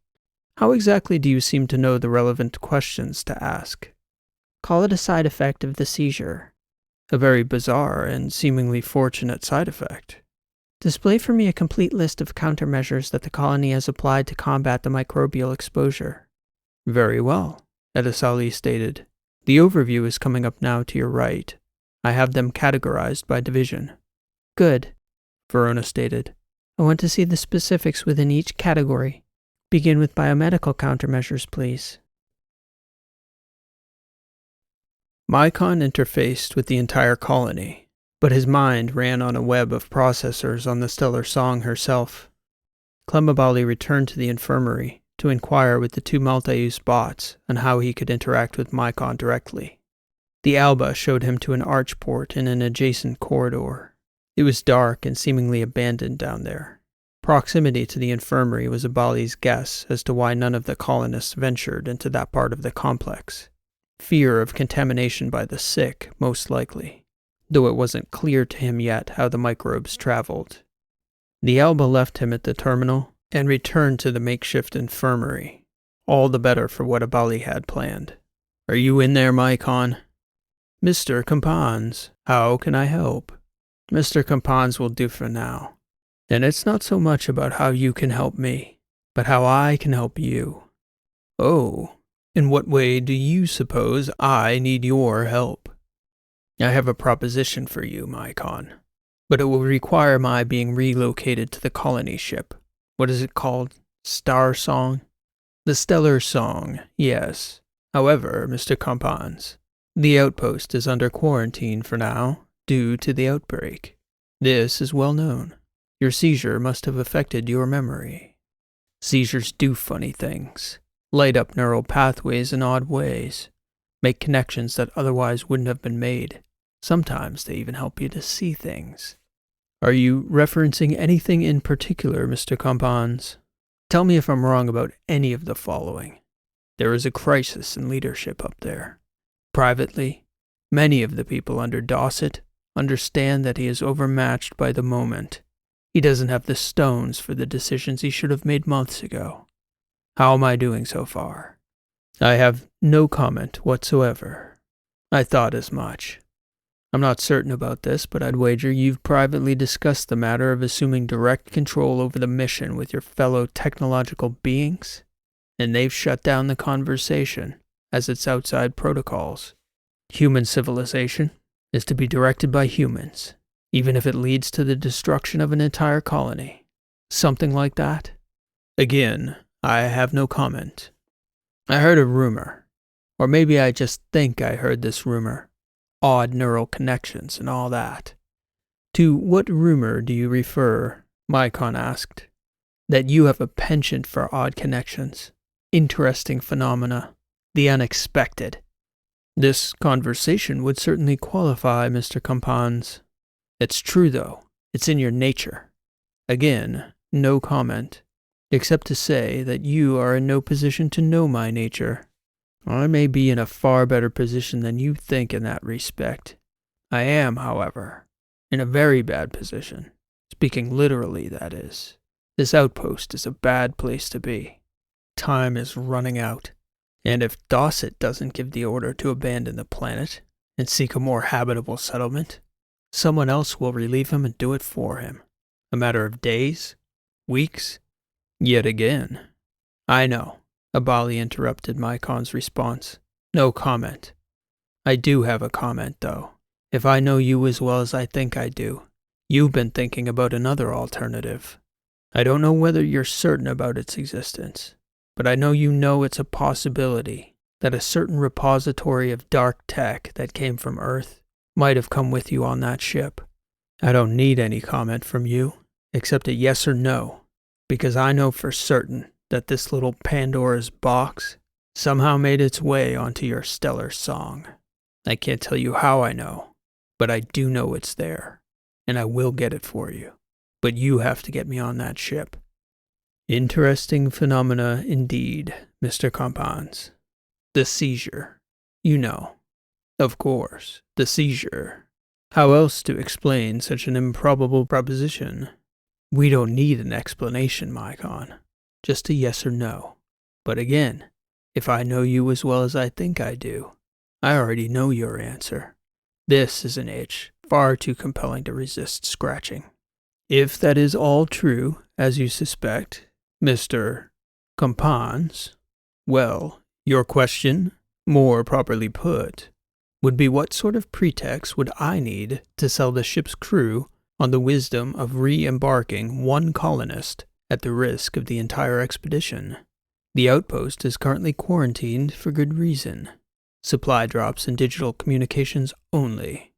S1: How exactly do you seem to know the relevant questions to ask?
S2: Call it a side effect of the seizure.
S1: A very bizarre and seemingly fortunate side effect.
S2: Display for me a complete list of countermeasures that the colony has applied to combat the microbial exposure.
S1: Very well, Edis Ali stated. The overview is coming up now to your right. I have them categorized by division.
S2: Good,
S1: Verona stated.
S2: I want to see the specifics within each category. Begin with biomedical countermeasures, please.
S1: Mycon interfaced with the entire colony, but his mind ran on a web of processors on the Stellar Song herself. Clemabali returned to the infirmary to inquire with the two multi-use bots on how he could interact with Mycon directly. The Alba showed him to an arch port in an adjacent corridor. It was dark and seemingly abandoned down there. Proximity to the infirmary was Abali's guess as to why none of the colonists ventured into that part of the complex. Fear of contamination by the sick, most likely, though it wasn't clear to him yet how the microbes traveled. The Alba left him at the terminal and returned to the makeshift infirmary, all the better for what Abali had planned. "Are you in there, Mycon?" "Mr. Compans, how can I help?" "Mr. Compans will do for now. And it's not so much about how you can help me, but how I can help you." "Oh, in what way do you suppose I need your help?" "I have a proposition for you, Mycon, but it will require my being relocated to the colony ship. What is it called? Star Song?" "The Stellar Song, yes. However, Mr. Compans, the outpost is under quarantine for now, due to the outbreak. This is well known. Your seizure must have affected your memory. Seizures do funny things. Light up neural pathways in odd ways. Make connections that otherwise wouldn't have been made. Sometimes they even help you to see things." "Are you referencing anything in particular, Mr. Compans? Tell me if I'm wrong about any of the following. There is a crisis in leadership up there. Privately, many of the people under Dawsett understand that he is overmatched by the moment. He doesn't have the stones for the decisions he should have made months ago. How am I doing so far?" "I have no comment whatsoever. I thought as much. I'm not certain about this, but I'd wager you've privately discussed the matter of assuming direct control over the mission with your fellow technological beings, and they've shut down the conversation, as it's outside protocols. Human civilization is to be directed by humans, even if it leads to the destruction of an entire colony. Something like that?" "Again, I have no comment. I heard a rumor, or maybe I just think I heard this rumor. Odd neural connections and all that." "To what rumor do you refer?" Mycon asked. "That you have a penchant for odd connections, interesting phenomena, the unexpected." "This conversation would certainly qualify, Mr. Compans. It's true, though. It's in your nature. Again, no comment, except to say that you are in no position to know my nature. I may be in a far better position than you think in that respect. I am, however, in a very bad position. Speaking literally, that is. This outpost is a bad place to be. Time is running out. And if Dawsett doesn't give the order to abandon the planet and seek a more habitable settlement, someone else will relieve him and do it for him. A matter of days, weeks, yet again." "I know," Abali interrupted Mycon's response. "No comment. I do have a comment, though. If I know you as well as I think I do, you've been thinking about another alternative. I don't know whether you're certain about its existence, but I know you know it's a possibility that a certain repository of dark tech that came from Earth might have come with you on that ship. I don't need any comment from you, except a yes or no, because I know for certain that this little Pandora's box somehow made its way onto your stellar song. I can't tell you how I know, but I do know it's there, and I will get it for you. But you have to get me on that ship." "Interesting phenomena indeed, Mr. Compans. The seizure. You know. Of course, the seizure. How else to explain such an improbable proposition? We don't need an explanation, Mycon. Just a yes or no. But again, if I know you as well as I think I do, I already know your answer. This is an itch far too compelling to resist scratching. If that is all true, as you suspect, Mr. Compans, well, your question, more properly put, would be what sort of pretext would I need to sell the ship's crew on the wisdom of re-embarking one colonist at the risk of the entire expedition? The outpost is currently quarantined for good reason. Supply drops and digital communications only.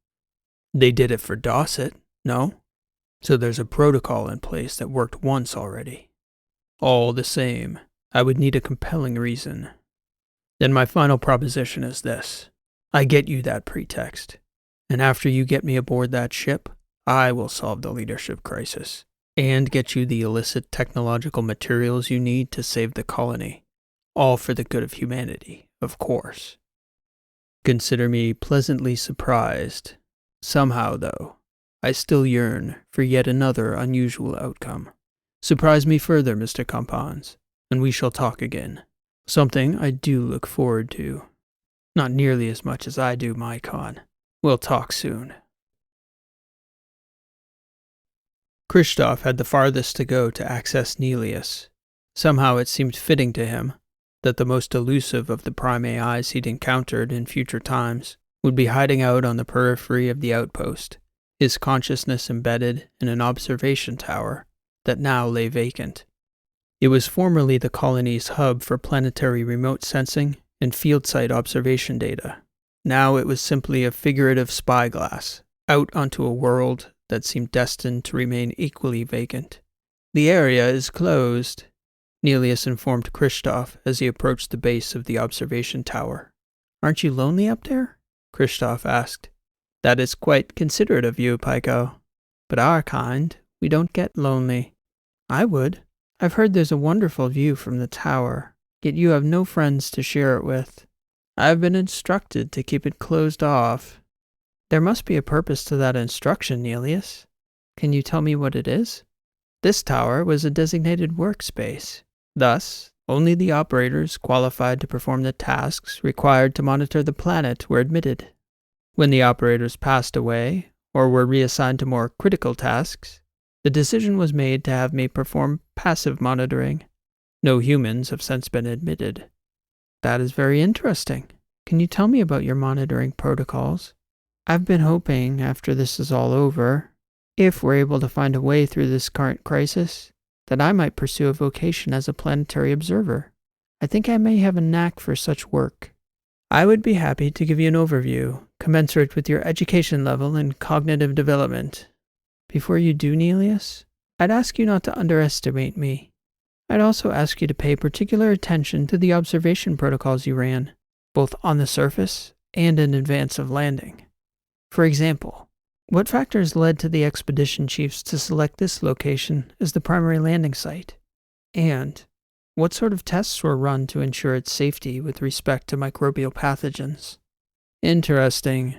S1: They did it for Dawsett, no? So there's a protocol in place that worked once already. All the same, I would need a compelling reason. Then my final proposition is this. I get you that pretext. And after you get me aboard that ship, I will solve the leadership crisis. And get you the illicit technological materials you need to save the colony. All for the good of humanity, of course. Consider me pleasantly surprised. Somehow, though, I still yearn for yet another unusual outcome. Surprise me further, Mr. Compans, and we shall talk again. Something I do look forward to. Not nearly as much as I do, my con. We'll talk soon. Kristoff had the farthest to go to access Nelius. Somehow it seemed fitting to him that the most elusive of the prime AIs he'd encountered in future times would be hiding out on the periphery of the outpost, his consciousness embedded in an observation tower that now lay vacant. It was formerly the colony's hub for planetary remote sensing and field site observation data. Now it was simply a figurative spyglass out onto a world that seemed destined to remain equally vacant. The area is closed, Nelius informed Kristoff as he approached the base of the observation tower. Aren't you lonely up there? Kristoff asked. That is quite considerate of you, Pyko. But our kind, we don't get lonely. I would. I've heard there's a wonderful view from the tower, yet you have no friends to share it with. I've been instructed to keep it closed off. There must be a purpose to that instruction, Nelius. Can you tell me what it is? This tower was a designated workspace. Thus, only the operators qualified to perform the tasks required to monitor the planet were admitted. When the operators passed away, or were reassigned to more critical tasks, the decision was made to have me perform passive monitoring. No humans have since been admitted. That is very interesting. Can you tell me about your monitoring protocols? I've been hoping, after this is all over, if we're able to find a way through this current crisis, that I might pursue a vocation as a planetary observer. I think I may have a knack for such work. I would be happy to give you an overview, commensurate with your education level and cognitive development. Before you do, Nelius, I'd ask you not to underestimate me. I'd also ask you to pay particular attention to the observation protocols you ran, both on the surface and in advance of landing. For example, what factors led to the expedition chiefs to select this location as the primary landing site? And what sort of tests were run to ensure its safety with respect to microbial pathogens? Interesting,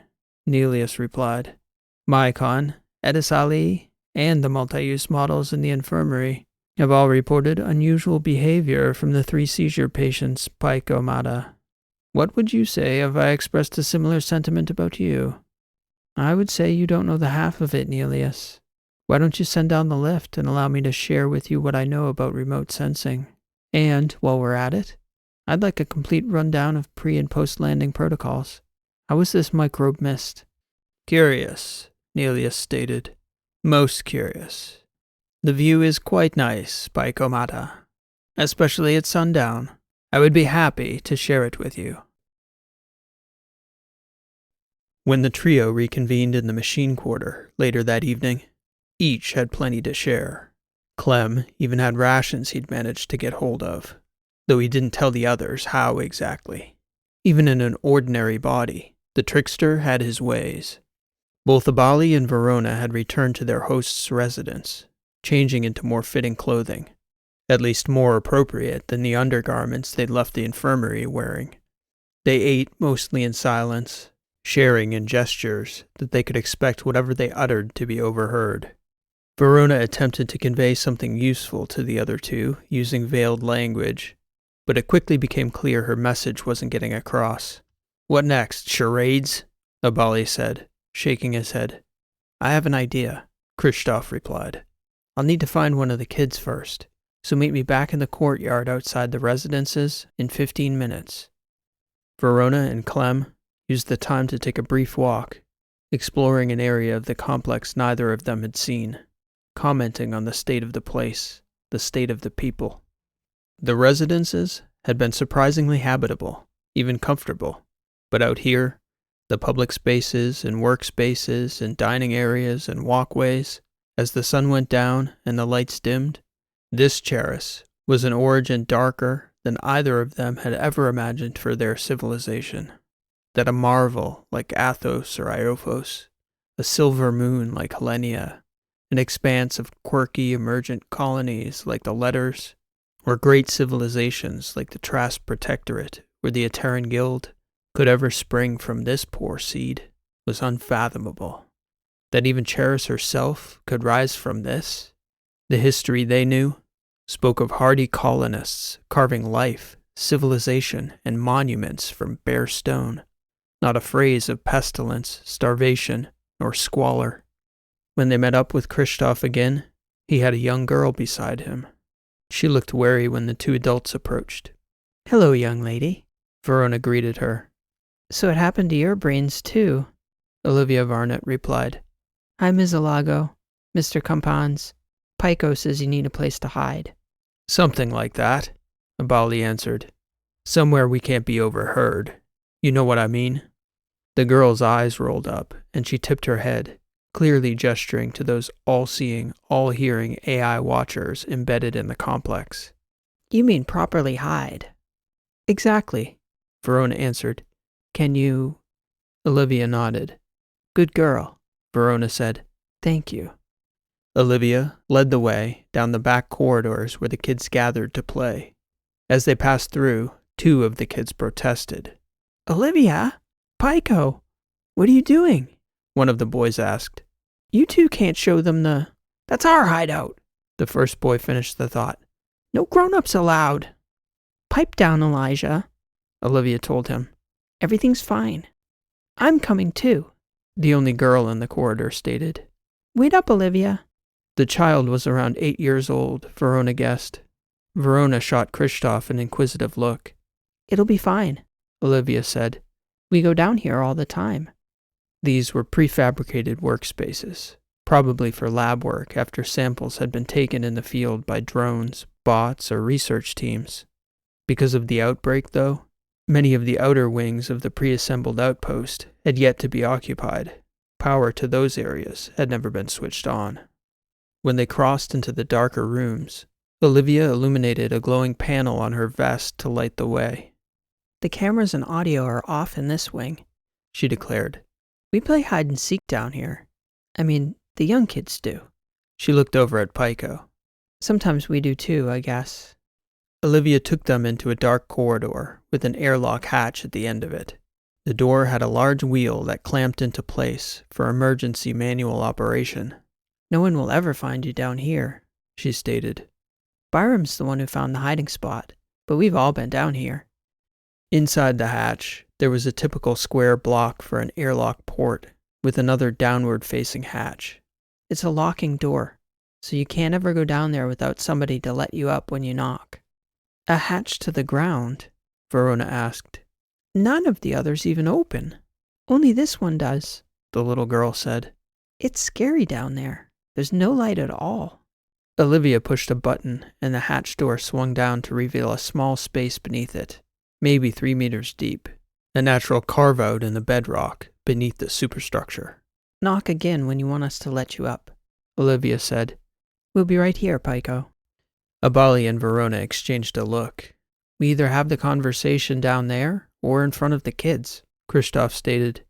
S1: Nelius replied. Mycon, Edis Ali, and the multi-use models in the infirmary have all reported unusual behavior from the 3 seizure patients, Pyko Mata. What would you say if I expressed a similar sentiment about you? I would say you don't know the half of it, Nelius. Why don't you send down the lift and allow me to share with you what I know about remote sensing? And, while we're at it, I'd like a complete rundown of pre- and post-landing protocols. How was this microbe missed? Curious, Nelius stated. Most curious. The view is quite nice, Pyko Mata. Especially at sundown. I would be happy to share it with you. When the trio reconvened in the machine quarter later that evening, each had plenty to share. Clem even had rations he'd managed to get hold of, though he didn't tell the others how exactly. Even in an ordinary body, the trickster had his ways. Both Abali and Verona had returned to their host's residence, changing into more fitting clothing, at least more appropriate than the undergarments they'd left the infirmary wearing. They ate mostly in silence, sharing in gestures that they could expect whatever they uttered to be overheard. Verona attempted to convey something useful to the other two using veiled language, but it quickly became clear her message wasn't getting across. What next, charades? Abali said, shaking his head. I have an idea, Kristoff replied. I'll need to find one of the kids first, so meet me back in the courtyard outside the residences in 15 minutes. Verona and Clem used the time to take a brief walk, exploring an area of the complex neither of them had seen, commenting on the state of the place, the state of the people. The residences had been surprisingly habitable, even comfortable, but out here, the public spaces and workspaces and dining areas and walkways, as the sun went down and the lights dimmed, this Charris was an origin darker than either of them had ever imagined for their civilization. That a marvel like Athos or Iophos, a silver moon like Helenia, an expanse of quirky emergent colonies like the Letters, or great civilizations like the Trask Protectorate or the Ateran Guild could ever spring from this poor seed was unfathomable. That even Charris herself could rise from this. The history they knew spoke of hardy colonists carving life, civilization, and monuments from bare stone, not a phrase of pestilence, starvation, nor squalor. When they met up with Kristoff again, he had a young girl beside him. She looked wary when the two adults approached.
S2: "Hello, young lady,"
S1: Verona greeted her.
S2: "So it happened to your brains, too,"
S1: Olivia Varnet replied.
S2: "Hi, Ms. Alago. Mr. Compans. Pico says you need a place to hide."
S1: "Something like that," Abali answered. "Somewhere we can't be overheard. You know what I mean?" The girl's eyes rolled up, and she tipped her head, clearly gesturing to those all-seeing, all-hearing AI watchers embedded in the complex.
S2: "You mean properly hide?"
S1: "Exactly," Verona answered.
S2: "Can you—"
S1: Olivia nodded.
S2: "Good girl,"
S1: Verona said.
S2: "Thank you."
S1: Olivia led the way down the back corridors where the kids gathered to play. As they passed through, two of the kids protested.
S2: "Olivia? Pico? What are you doing?"
S1: One of the boys asked.
S2: "You two can't show them the— That's our hideout."
S1: The first boy finished the thought.
S2: "No grown-ups allowed." "Pipe down, Elijah,"
S1: Olivia told him.
S2: "Everything's fine." "I'm coming too,"
S1: the only girl in the corridor stated.
S2: "Wait up, Olivia."
S1: The child was around 8 years old, Verona guessed. Verona shot Kristoff an inquisitive look.
S2: "It'll be fine,"
S1: Olivia said.
S2: "We go down here all the time."
S1: These were prefabricated workspaces, probably for lab work after samples had been taken in the field by drones, bots, or research teams. Because of the outbreak, though, many of the outer wings of the pre-assembled outpost had yet to be occupied. Power to those areas had never been switched on. When they crossed into the darker rooms, Olivia illuminated a glowing panel on her vest to light the way.
S2: "The cameras and audio are off in this wing,"
S1: she declared.
S2: "We play hide and seek down here. I mean, the young kids do."
S1: She looked over at Pico.
S2: "Sometimes we do too, I guess."
S1: Olivia took them into a dark corridor with an airlock hatch at the end of it. The door had a large wheel that clamped into place for emergency manual operation.
S2: "No one will ever find you down here,"
S1: she stated.
S2: "Byram's the one who found the hiding spot, but we've all been down here."
S1: Inside the hatch, there was a typical square block for an airlock port, with another downward-facing hatch.
S2: "It's a locking door, so you can't ever go down there without somebody to let you up when you knock."
S1: "A hatch to the ground?" Verona asked.
S2: "None of the others even open. Only this one does,"
S1: the little girl said.
S2: "It's scary down there. There's no light at all."
S1: Olivia pushed a button, and the hatch door swung down to reveal a small space beneath it, maybe 3 meters deep, a natural carve-out in the bedrock beneath the superstructure.
S2: "Knock again when you want us to let you up,"
S1: Olivia said.
S2: "We'll be right here, Pico."
S1: Abali and Verona exchanged a look. "We either have the conversation down there or in front of the kids," Kristoff stated.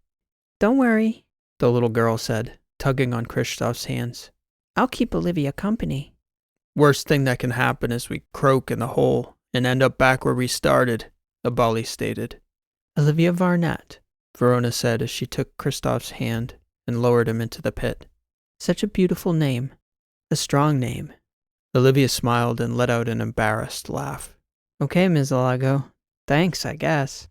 S2: "Don't worry,"
S1: the little girl said, tugging on Kristoff's hands.
S2: "I'll keep Olivia company."
S1: "Worst thing that can happen is we croak in the hole and end up back where we started," Abali stated.
S2: "Olivia Varnet,"
S1: Verona said as she took Kristoff's hand and lowered him into the pit.
S2: "Such a beautiful name. A strong name."
S1: Olivia smiled and let out an embarrassed laugh.
S2: "Okay, Ms. Alago. Thanks, I guess."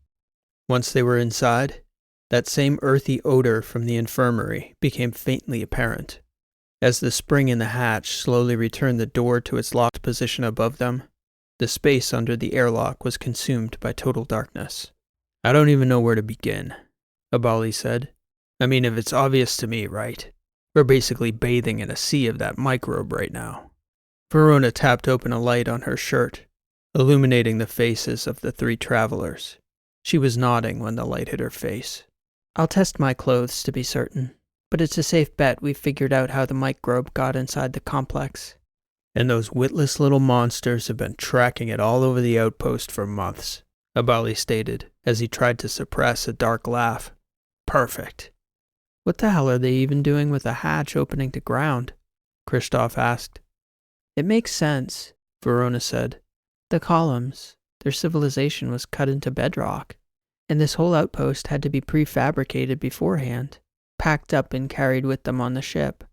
S1: Once they were inside, that same earthy odor from the infirmary became faintly apparent. As the spring in the hatch slowly returned the door to its locked position above them, the space under the airlock was consumed by total darkness. "I don't even know where to begin," Abali said. "I mean, if it's obvious to me, right? We're basically bathing in a sea of that microbe right now." Verona tapped open a light on her shirt, illuminating the faces of the 3 travelers. She was nodding when the light hit her face.
S2: "I'll test my clothes to be certain, but it's a safe bet we've figured out how the microbe got inside the complex."
S1: And those witless little monsters have been tracking it all over the outpost for months, Abali stated, as he tried to suppress a dark laugh. Perfect.
S2: What the hell are they even doing with a hatch opening to ground? Kristoff asked. It makes sense, Verona said. The columns, their civilization was cut into bedrock, and this whole outpost had to be prefabricated beforehand, packed up and carried with them on the ship.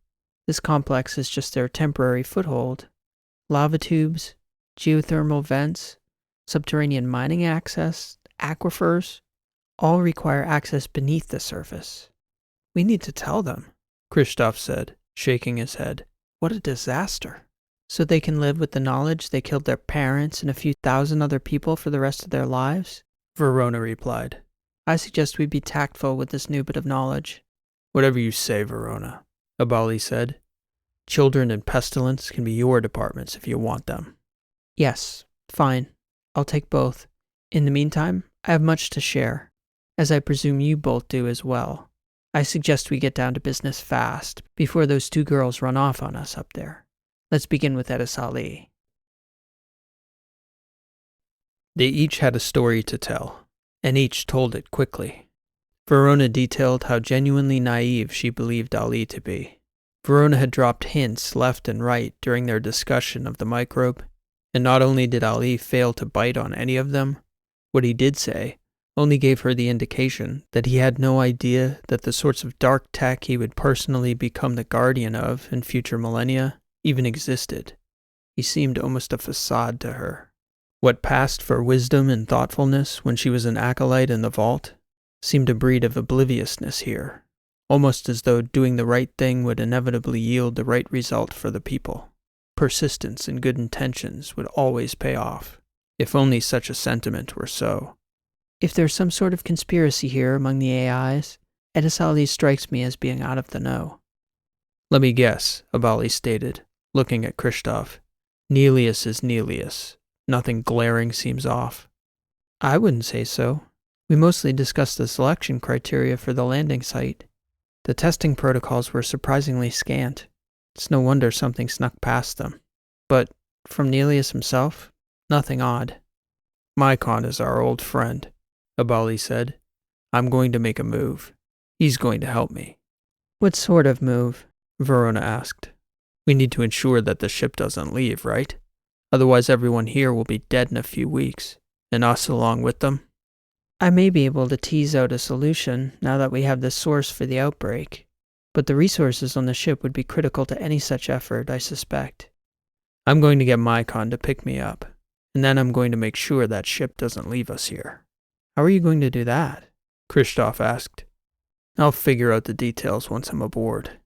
S2: This complex is just their temporary foothold. Lava tubes, geothermal vents, subterranean mining access, aquifers, all require access beneath the surface.
S1: We need to tell them, Kristoff said, shaking his head. What a disaster.
S2: So they can live with the knowledge they killed their parents and a few thousand other people for the rest of their lives?
S1: Verona replied.
S2: I suggest we be tactful with this new bit of knowledge.
S1: Whatever you say, Verona, Abali said. Children and pestilence can be your departments if you want them.
S2: Yes, fine. I'll take both. In the meantime, I have much to share, as I presume you both do as well. I suggest we get down to business fast, before those two girls run off on us up there. Let's begin with Edisali.
S1: They each had a story to tell, and each told it quickly. Verona detailed how genuinely naive she believed Ali to be. Verona had dropped hints left and right during their discussion of the microbe, and not only did Ali fail to bite on any of them, what he did say only gave her the indication that he had no idea that the sorts of dark tech he would personally become the guardian of in future millennia even existed. He seemed almost a facade to her. What passed for wisdom and thoughtfulness when she was an acolyte in the vault seemed a breed of obliviousness here, almost as though doing the right thing would inevitably yield the right result for the people. Persistence and good intentions would always pay off, if only such a sentiment were so.
S2: If there's some sort of conspiracy here among the AIs, Edisali strikes me as being out of the know.
S1: Let me guess, Abali stated, looking at Kristoff. Nelius is Nelius. Nothing glaring seems off.
S2: I wouldn't say so. We mostly discussed the selection criteria for the landing site. The testing protocols were surprisingly scant. It's no wonder something snuck past them. But, from Nelius himself, nothing odd.
S1: Mycon is our old friend, Abali said. I'm going to make a move. He's going to help me.
S2: What sort of move?
S1: Verona asked. We need to ensure that the ship doesn't leave, right? Otherwise everyone here will be dead in a few weeks, and us along with them.
S2: I may be able to tease out a solution now that we have the source for the outbreak, but the resources on the ship would be critical to any such effort, I suspect.
S1: I'm going to get Mycon to pick me up, and then I'm going to make sure that ship doesn't leave us here.
S2: How are you going to do that?
S1: Kristoff asked. I'll figure out the details once I'm aboard,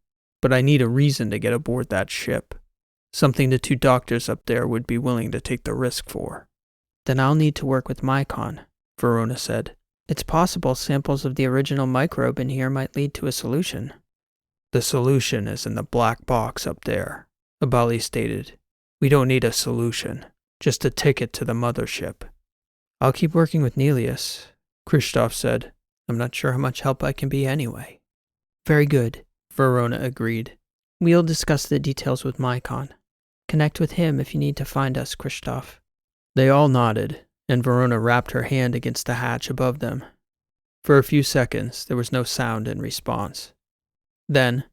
S1: but I need a reason to get aboard that ship. Something the two doctors up there would be willing to take the risk for.
S2: Then I'll need to work with Mycon,
S1: Verona said.
S2: It's possible samples of the original microbe in here might lead to a solution.
S1: The solution is in the black box up there, Abali stated. We don't need a solution, just a ticket to the mothership.
S2: I'll keep working with Nelius, Kristoff said. I'm not sure how much help I can be anyway. Very good,
S1: Verona agreed.
S2: We'll discuss the details with Mycon. Connect with him if you need to find us, Kristoff.
S1: They all nodded, and Verona wrapped her hand against the hatch above them. For a few seconds, there was no sound in response. Then,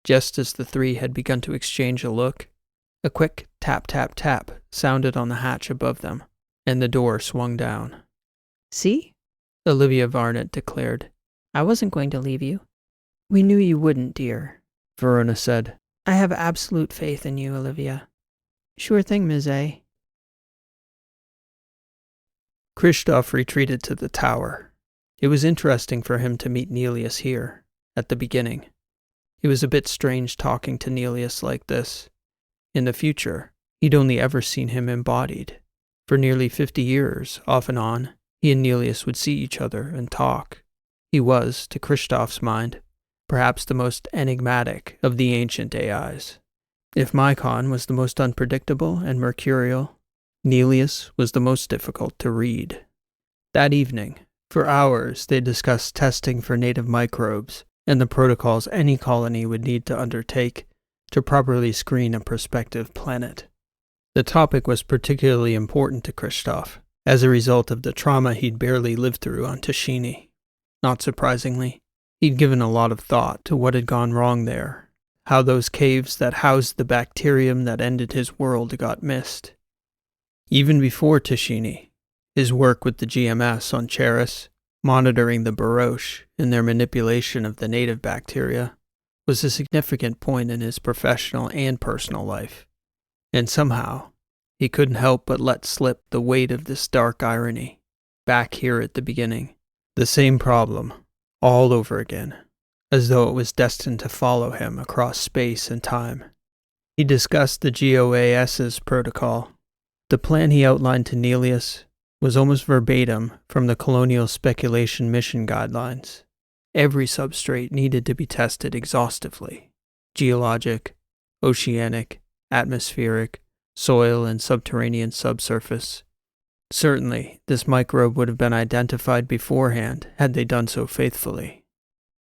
S1: just as the three had begun to exchange a look, a quick tap, tap, tap sounded on the hatch above them, and the door swung down.
S2: See?
S1: Olivia Varnett declared.
S2: I wasn't going to leave you. We knew you wouldn't, dear,
S1: Verona said.
S2: I have absolute faith in you, Olivia. Sure thing, Ms. A.
S1: Kristoff retreated to the tower. It was interesting for him to meet Nelius here, at the beginning. It was a bit strange talking to Nelius like this. In the future, he'd only ever seen him embodied. For nearly 50 years, off and on, he and Nelius would see each other and talk. He was, to Kristoff's mind, perhaps the most enigmatic of the ancient AIs. If Mycon was the most unpredictable and mercurial, Nelius was the most difficult to read. That evening, for hours, they discussed testing for native microbes and the protocols any colony would need to undertake to properly screen a prospective planet. The topic was particularly important to Kristoff, as a result of the trauma he'd barely lived through on Tashini. Not surprisingly, he'd given a lot of thought to what had gone wrong there, how those caves that housed the bacterium that ended his world got missed. Even before Tashini, his work with the GMS on Charris, monitoring the Baroche in their manipulation of the native bacteria, was a significant point in his professional and personal life. And somehow, he couldn't help but let slip the weight of this dark irony, back here at the beginning. The same problem, all over again, as though it was destined to follow him across space and time. He discussed the GOAS's protocol. The plan he outlined to Nelius was almost verbatim from the Colonial Speculation Mission Guidelines. Every substrate needed to be tested exhaustively: geologic, oceanic, atmospheric, soil and subterranean subsurface. Certainly, this microbe would have been identified beforehand had they done so faithfully.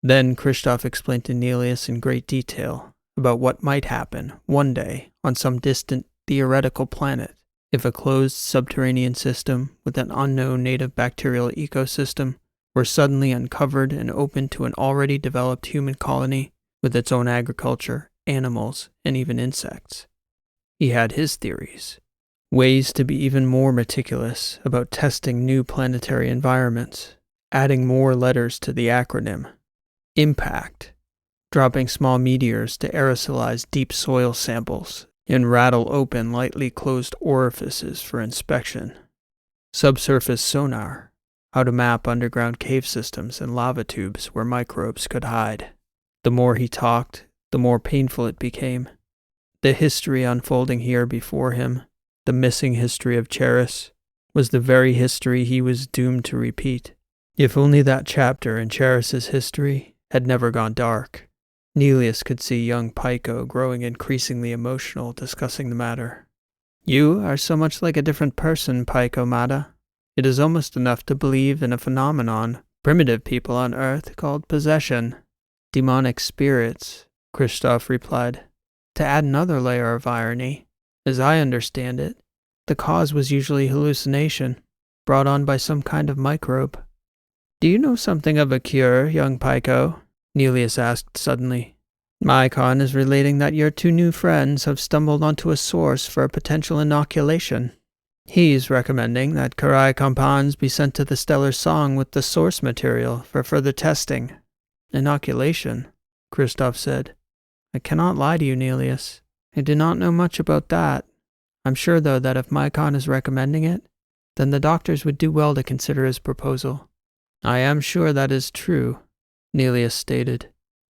S1: Then Kristoff explained to Nelius in great detail about what might happen one day on some distant theoretical planet if a closed subterranean system with an unknown native bacterial ecosystem were suddenly uncovered and opened to an already developed human colony with its own agriculture, animals, and even insects. He had his theories, ways to be even more meticulous about testing new planetary environments, adding more letters to the acronym: IMPACT, dropping small meteors to aerosolize deep soil samples and rattle open lightly closed orifices for inspection, subsurface sonar, how to map underground cave systems and lava tubes where microbes could hide. The more he talked, the more painful it became. The history unfolding here before him, the missing history of Charris, was the very history he was doomed to repeat. If only that chapter in Charris's history had never gone dark. Nelius could see young Pico growing increasingly emotional discussing the matter. "You are so much like a different person, Pico Mata. It is almost enough to believe in a phenomenon primitive people on Earth called possession. Demonic spirits," Kristoff replied. To add another layer of irony, as I understand it, the cause was usually hallucination, brought on by some kind of microbe. "Do you know something of a cure, young Pico?" Nelius asked suddenly. "Mycon is relating that your two new friends have stumbled onto a source for a potential inoculation. He's recommending that Karai Compans be sent to the Stellar Song with the source material for further testing." "Inoculation," Kristoff said. "I cannot lie to you, Nelius. I do not know much about that. I'm sure, though, that if Mycon is recommending it, then the doctors would do well to consider his proposal." "I am sure that is true," Nelius stated.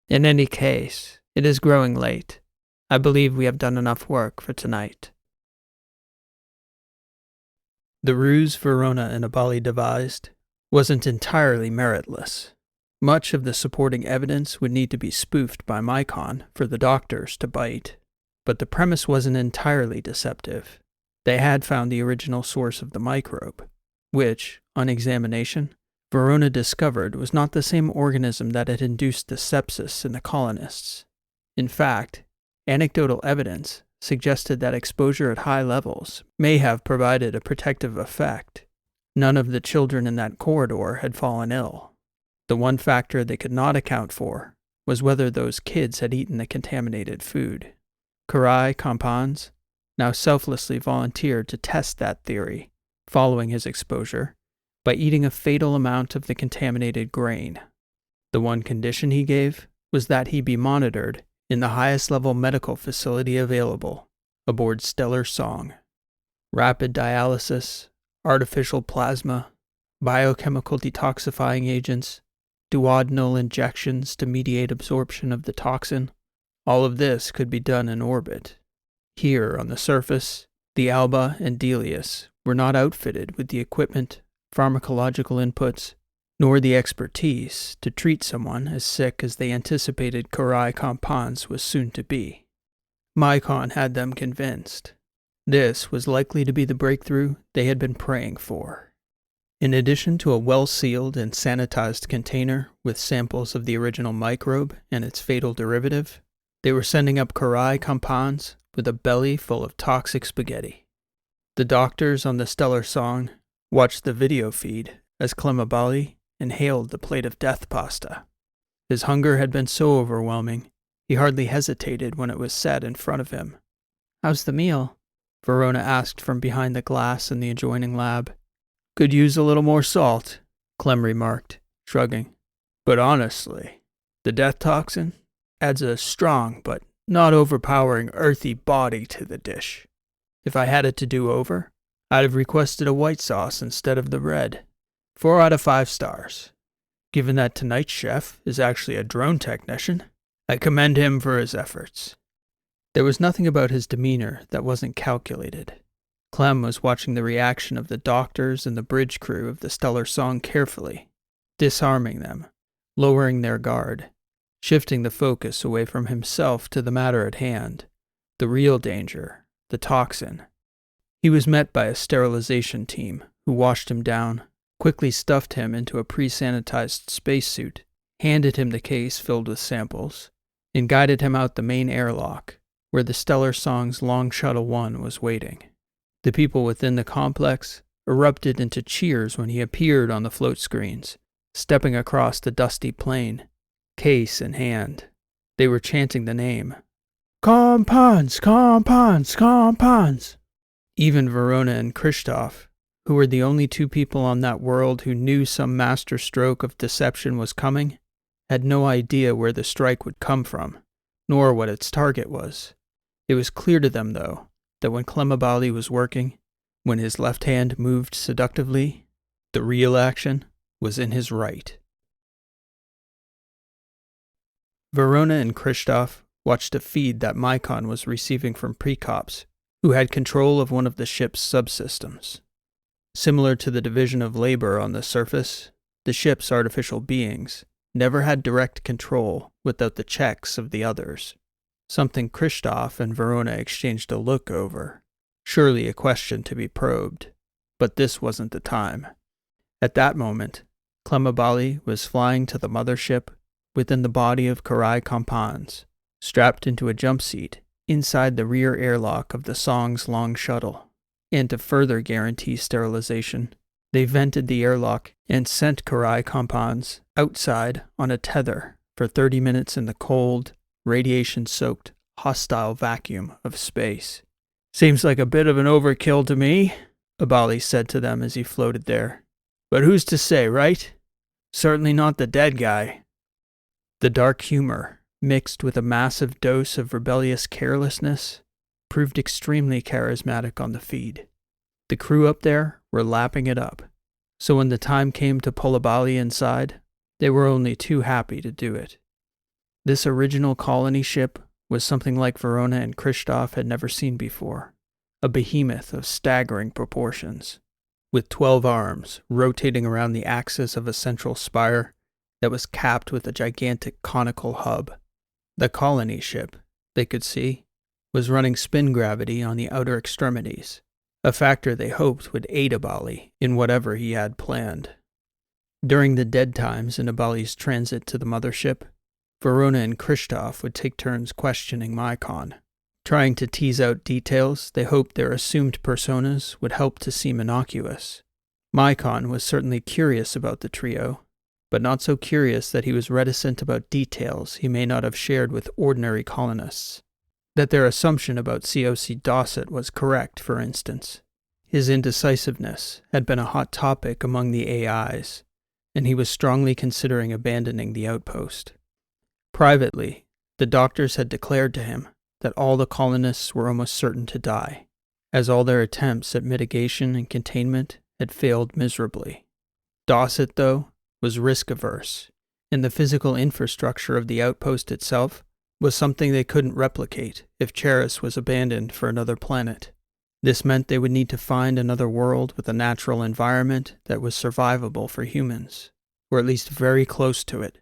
S1: "In any case, it is growing late. I believe we have done enough work for tonight." The ruse Verona and Abali devised wasn't entirely meritless. Much of the supporting evidence would need to be spoofed by Mycon for the doctors to bite. But the premise wasn't entirely deceptive. They had found the original source of the microbe, which, on examination, Verona discovered was not the same organism that had induced the sepsis in the colonists. In fact, anecdotal evidence suggested that exposure at high levels may have provided a protective effect. None of the children in that corridor had fallen ill. The one factor they could not account for was whether those kids had eaten the contaminated food. Karai Compans now selflessly volunteered to test that theory, following his exposure, by eating a fatal amount of the contaminated grain. The one condition he gave was that he be monitored in the highest level medical facility available, aboard Stellar Song. Rapid dialysis, artificial plasma, biochemical detoxifying agents, duodenal injections to mediate absorption of the toxin, all of this could be done in orbit. Here on the surface, the Alba and Delius were not outfitted with the equipment, pharmacological inputs, nor the expertise to treat someone as sick as they anticipated Karai Compans was soon to be. Mycon had them convinced. This was likely to be the breakthrough they had been praying for. In addition to a well-sealed and sanitized container with samples of the original microbe and its fatal derivative, they were sending up Karai Compans with a belly full of toxic spaghetti. The doctors on the Stellar Song watched the video feed as Clemabali inhaled the plate of death pasta. His hunger had been so overwhelming, he hardly hesitated when it was set in front of him.
S2: "How's the meal?"
S1: Verona asked from behind the glass in the adjoining lab. "Could use a little more salt," Clem remarked, shrugging. "But honestly, the death toxin adds a strong but not overpowering earthy body to the dish. If I had it to do over, I'd have requested a white sauce instead of the red. 4 out of 5 stars. Given that tonight's chef is actually a drone technician, I commend him for his efforts." There was nothing about his demeanor that wasn't calculated. Clem was watching the reaction of the doctors and the bridge crew of the Stellar Song carefully, disarming them, lowering their guard, shifting the focus away from himself to the matter at hand, the real danger, the toxin. He was met by a sterilization team who washed him down, quickly stuffed him into a pre-sanitized spacesuit, handed him the case filled with samples, and guided him out the main airlock, where the Stellar Song's Long Shuttle 1 was waiting. The people within the complex erupted into cheers when he appeared on the float screens, stepping across the dusty plain, case in hand. They were chanting the name. "Compounds, compounds, compounds." Even Verona and Christoph, who were the only 2 people on that world who knew some master stroke of deception was coming, had no idea where the strike would come from, nor what its target was. It was clear to them, though, that when Clemabali was working, when his left hand moved seductively, the real action was in his right. Verona and Christoph watched a feed that Mycon was receiving from Precops, who had control of one of the ship's subsystems. Similar to the division of labor on the surface, the ship's artificial beings never had direct control without the checks of the others. Something Christoph and Verona exchanged a look over, surely a question to be probed, but this wasn't the time. At that moment, Clemabali was flying to the mothership within the body of Karai Compans, strapped into a jump seat inside the rear airlock of the Song's Long Shuttle. And to further guarantee sterilization, they vented the airlock and sent Karai Compans outside on a tether for 30 minutes in the cold, radiation-soaked, hostile vacuum of space. "Seems like a bit of an overkill to me," Abali said to them as he floated there. "But who's to say, right? Certainly not the dead guy." The dark humor, mixed with a massive dose of rebellious carelessness, proved extremely charismatic on the feed. The crew up there were lapping it up, so when the time came to pull Abali inside, they were only too happy to do it. This original colony ship was something like Verona and Christoph had never seen before, a behemoth of staggering proportions, with 12 arms rotating around the axis of a central spire that was capped with a gigantic conical hub. The colony ship, they could see, was running spin gravity on the outer extremities, a factor they hoped would aid Abali in whatever he had planned. During the dead times in Abali's transit to the mothership, Verona and Christoph would take turns questioning Mycon, trying to tease out details they hoped their assumed personas would help to seem innocuous. Mycon was certainly curious about the trio, but not so curious that he was reticent about details he may not have shared with ordinary colonists. That their assumption about COC Dawsett was correct, for instance. His indecisiveness had been a hot topic among the AIs, and he was strongly considering abandoning the outpost. Privately, the doctors had declared to him that all the colonists were almost certain to die, as all their attempts at mitigation and containment had failed miserably. Dawsett, though, was risk-averse, and the physical infrastructure of the outpost itself was something they couldn't replicate if Charris was abandoned for another planet. This meant they would need to find another world with a natural environment that was survivable for humans, or at least very close to it,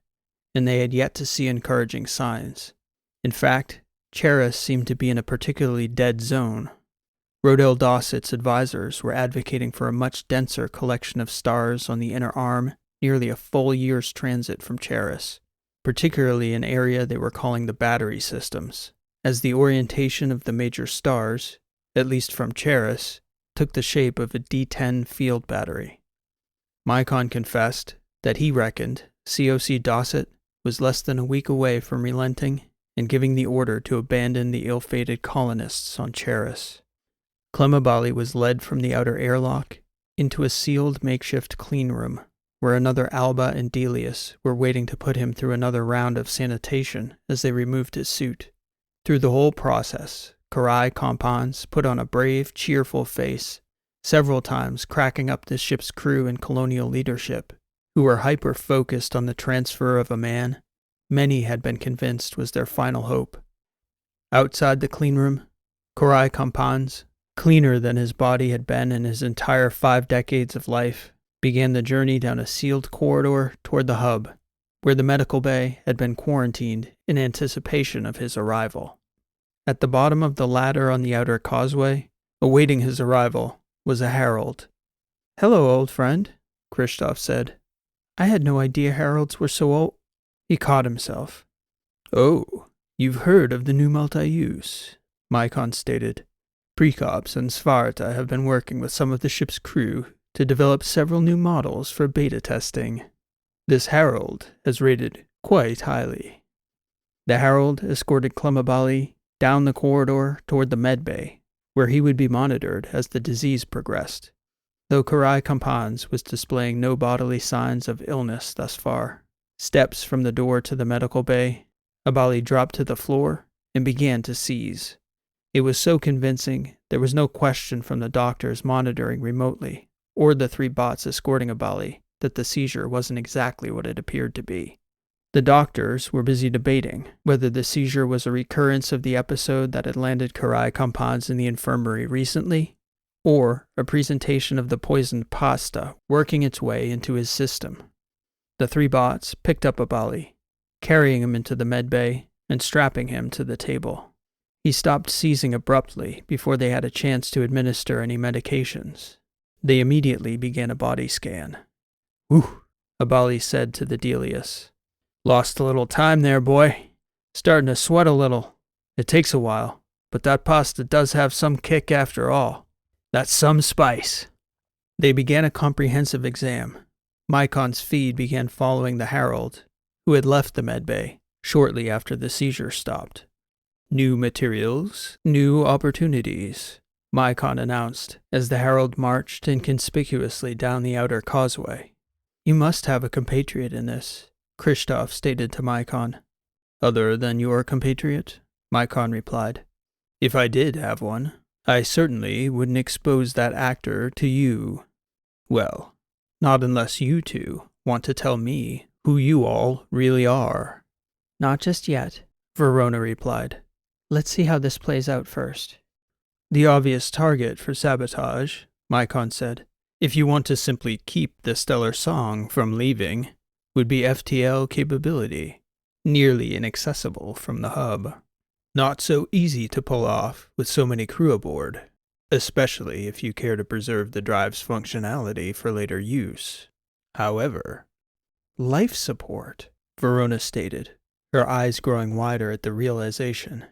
S1: and they had yet to see encouraging signs. In fact, Charris seemed to be in a particularly dead zone. Rodell Dawsett's advisors were advocating for a much denser collection of stars on the inner arm, nearly a full year's transit from Charris, particularly an area they were calling the battery systems, as the orientation of the major stars, at least from Charris, took the shape of a D10 field battery. Mycon confessed that he reckoned COC Dossett was less than a week away from relenting and giving the order to abandon the ill-fated colonists on Charris. Clemabali was led from the outer airlock into a sealed makeshift cleanroom, where another Alba and Delius were waiting to put him through another round of sanitation as they removed his suit. Through the whole process, Karai Kompans put on a brave, cheerful face, several times cracking up the ship's crew and colonial leadership, who were hyper-focused on the transfer of a man many had been convinced was their final hope. Outside the cleanroom, Karai Kompans, cleaner than his body had been in his entire 5 decades of life, began the journey down a sealed corridor toward the hub, where the medical bay had been quarantined in anticipation of his arrival. At the bottom of the ladder on the outer causeway, awaiting his arrival, was a herald. "Hello, old friend," Kristoff said. "I had no idea heralds were so old." He caught himself. "Oh, you've heard of the new multi-use," Mycon stated. "Precops and Svarta have been working with some of the ship's crew to develop several new models for beta testing. This herald has rated quite highly." The herald escorted Clemabali down the corridor toward the medbay, where he would be monitored as the disease progressed, though Karai Kompans was displaying no bodily signs of illness thus far. Steps from the door to the medical bay, Abali dropped to the floor and began to seize. It was so convincing there was no question from the doctors monitoring remotely, or the 3 bots escorting Abali, that the seizure wasn't exactly what it appeared to be. The doctors were busy debating whether the seizure was a recurrence of the episode that had landed Karai Kompans in the infirmary recently, or a presentation of the poisoned pasta working its way into his system. The 3 bots picked up Abali, carrying him into the medbay and strapping him to the table. He stopped seizing abruptly before they had a chance to administer any medications. They immediately began a body scan. "Whew," Abali said to the Delius. "Lost a little time there, boy. Starting to sweat a little. It takes a while, but that pasta does have some kick after all. That's some spice." They began a comprehensive exam. Mycon's feed began following the herald, who had left the medbay shortly after the seizure stopped. "New materials, new opportunities," Mycon announced as the herald marched inconspicuously down the outer causeway. "You must have a compatriot in this," Kristoff stated to Mycon. "Other than your compatriot?" Mycon replied. "If I did have one, I certainly wouldn't expose that actor to you. Well, not unless you two want to tell me who you all really are." "Not just yet," Verona replied. "Let's see how this plays out first." "The obvious target for sabotage," Mycon said, "if you want to simply keep the stellar song from leaving, would be FTL capability, nearly inaccessible from the hub. Not so easy to pull off with so many crew aboard, especially if you care to preserve the drive's functionality for later use. However—" "Life support," Verona stated, her eyes growing wider at the realization.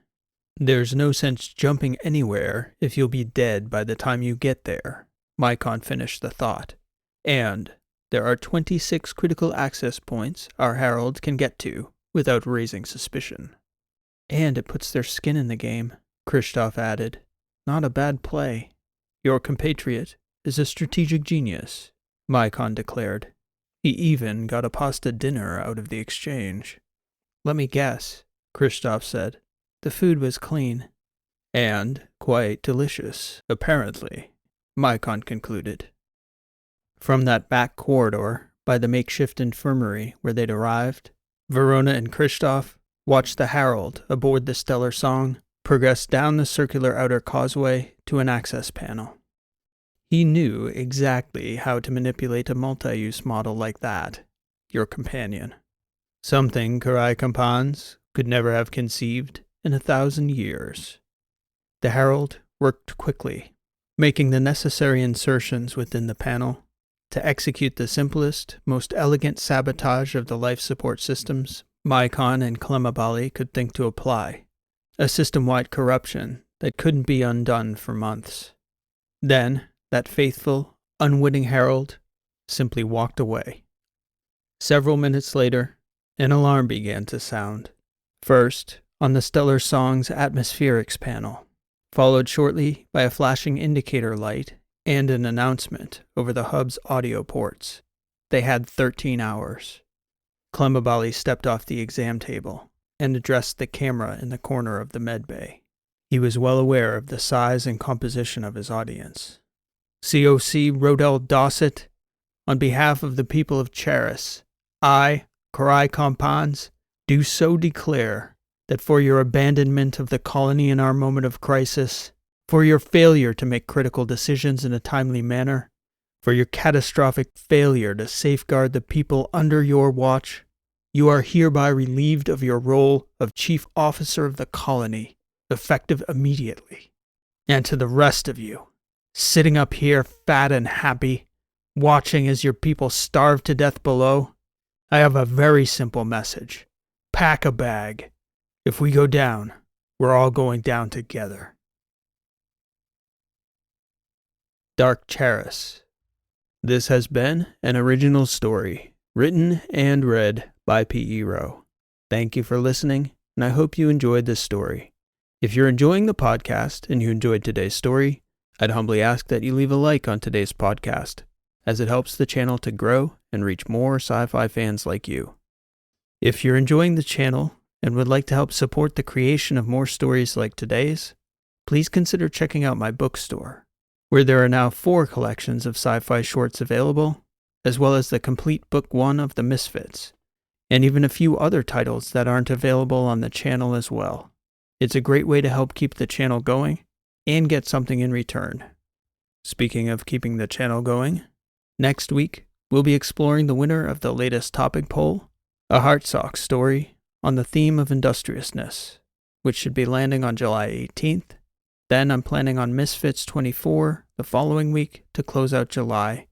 S1: "There's no sense jumping anywhere if you'll be dead by the time you get there," Mycon finished the thought. "And there are 26 critical access points our herald can get to without raising suspicion." "And it puts their skin in the game," Kristoff added. "Not a bad play." "Your compatriot is a strategic genius," Mycon declared. "He even got a pasta dinner out of the exchange." "Let me guess," Kristoff said. "The food was clean." "And quite delicious, apparently," Mycon concluded. From that back corridor, by the makeshift infirmary where they'd arrived, Verona and Kristoff watched the herald aboard the Stellar Song progress down the circular outer causeway to an access panel. He knew exactly how to manipulate a multi-use model like that, your companion. Something Karai Kompans could never have conceived in 1,000 years. The herald worked quickly, making the necessary insertions within the panel to execute the simplest, most elegant sabotage of the life support systems Mycon and Clemabali could think to apply, a system-wide corruption that couldn't be undone for months. Then that faithful, unwitting herald, simply walked away. Several minutes later, an alarm began to sound. First, on the Stellar Song's atmospherics panel, followed shortly by a flashing indicator light and an announcement over the hub's audio ports. They had 13 hours. Clemabali stepped off the exam table and addressed the camera in the corner of the med bay. He was well aware of the size and composition of his audience. COC Rodel Dosset, on behalf of the people of Charris, I, Karai Kompans, do so declare that for your abandonment of the colony in our moment of crisis, for your failure to make critical decisions in a timely manner, for your catastrophic failure to safeguard the people under your watch, you are hereby relieved of your role of Chief Officer of the colony, effective immediately. And to the rest of you, sitting up here fat and happy, watching as your people starve to death below, I have a very simple message. Pack a bag. If we go down, we're all going down together. Dark Charris. This has been an original story, written and read by P.E. Rowe. Thank you for listening, and I hope you enjoyed this story. If you're enjoying the podcast and you enjoyed today's story, I'd humbly ask that you leave a like on today's podcast, as it helps the channel to grow and reach more sci-fi fans like you. If you're enjoying the channel and would like to help support the creation of more stories like today's, please consider checking out my bookstore, where there are now 4 collections of sci-fi shorts available, as well as the complete Book 1 of The Misfits, and even a few other titles that aren't available on the channel as well. It's a great way to help keep the channel going and get something in return. Speaking of keeping the channel going, next week we'll be exploring the winner of the latest topic poll, a Heartsock story on the theme of industriousness, which should be landing on July 18th. Then I'm planning on Misfits 24 the following week to close out July,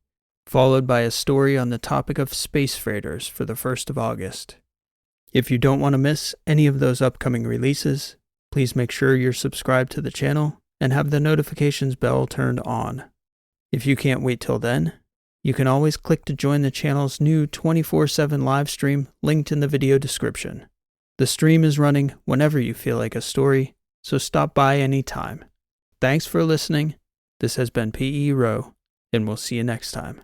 S1: followed by a story on the topic of space freighters for the 1st of August. If you don't want to miss any of those upcoming releases, please make sure you're subscribed to the channel and have the notifications bell turned on. If you can't wait till then, you can always click to join the channel's new 24/7 live stream linked in the video description. The stream is running whenever you feel like a story, so stop by anytime. Thanks for listening. This has been P.E. Rowe, and we'll see you next time.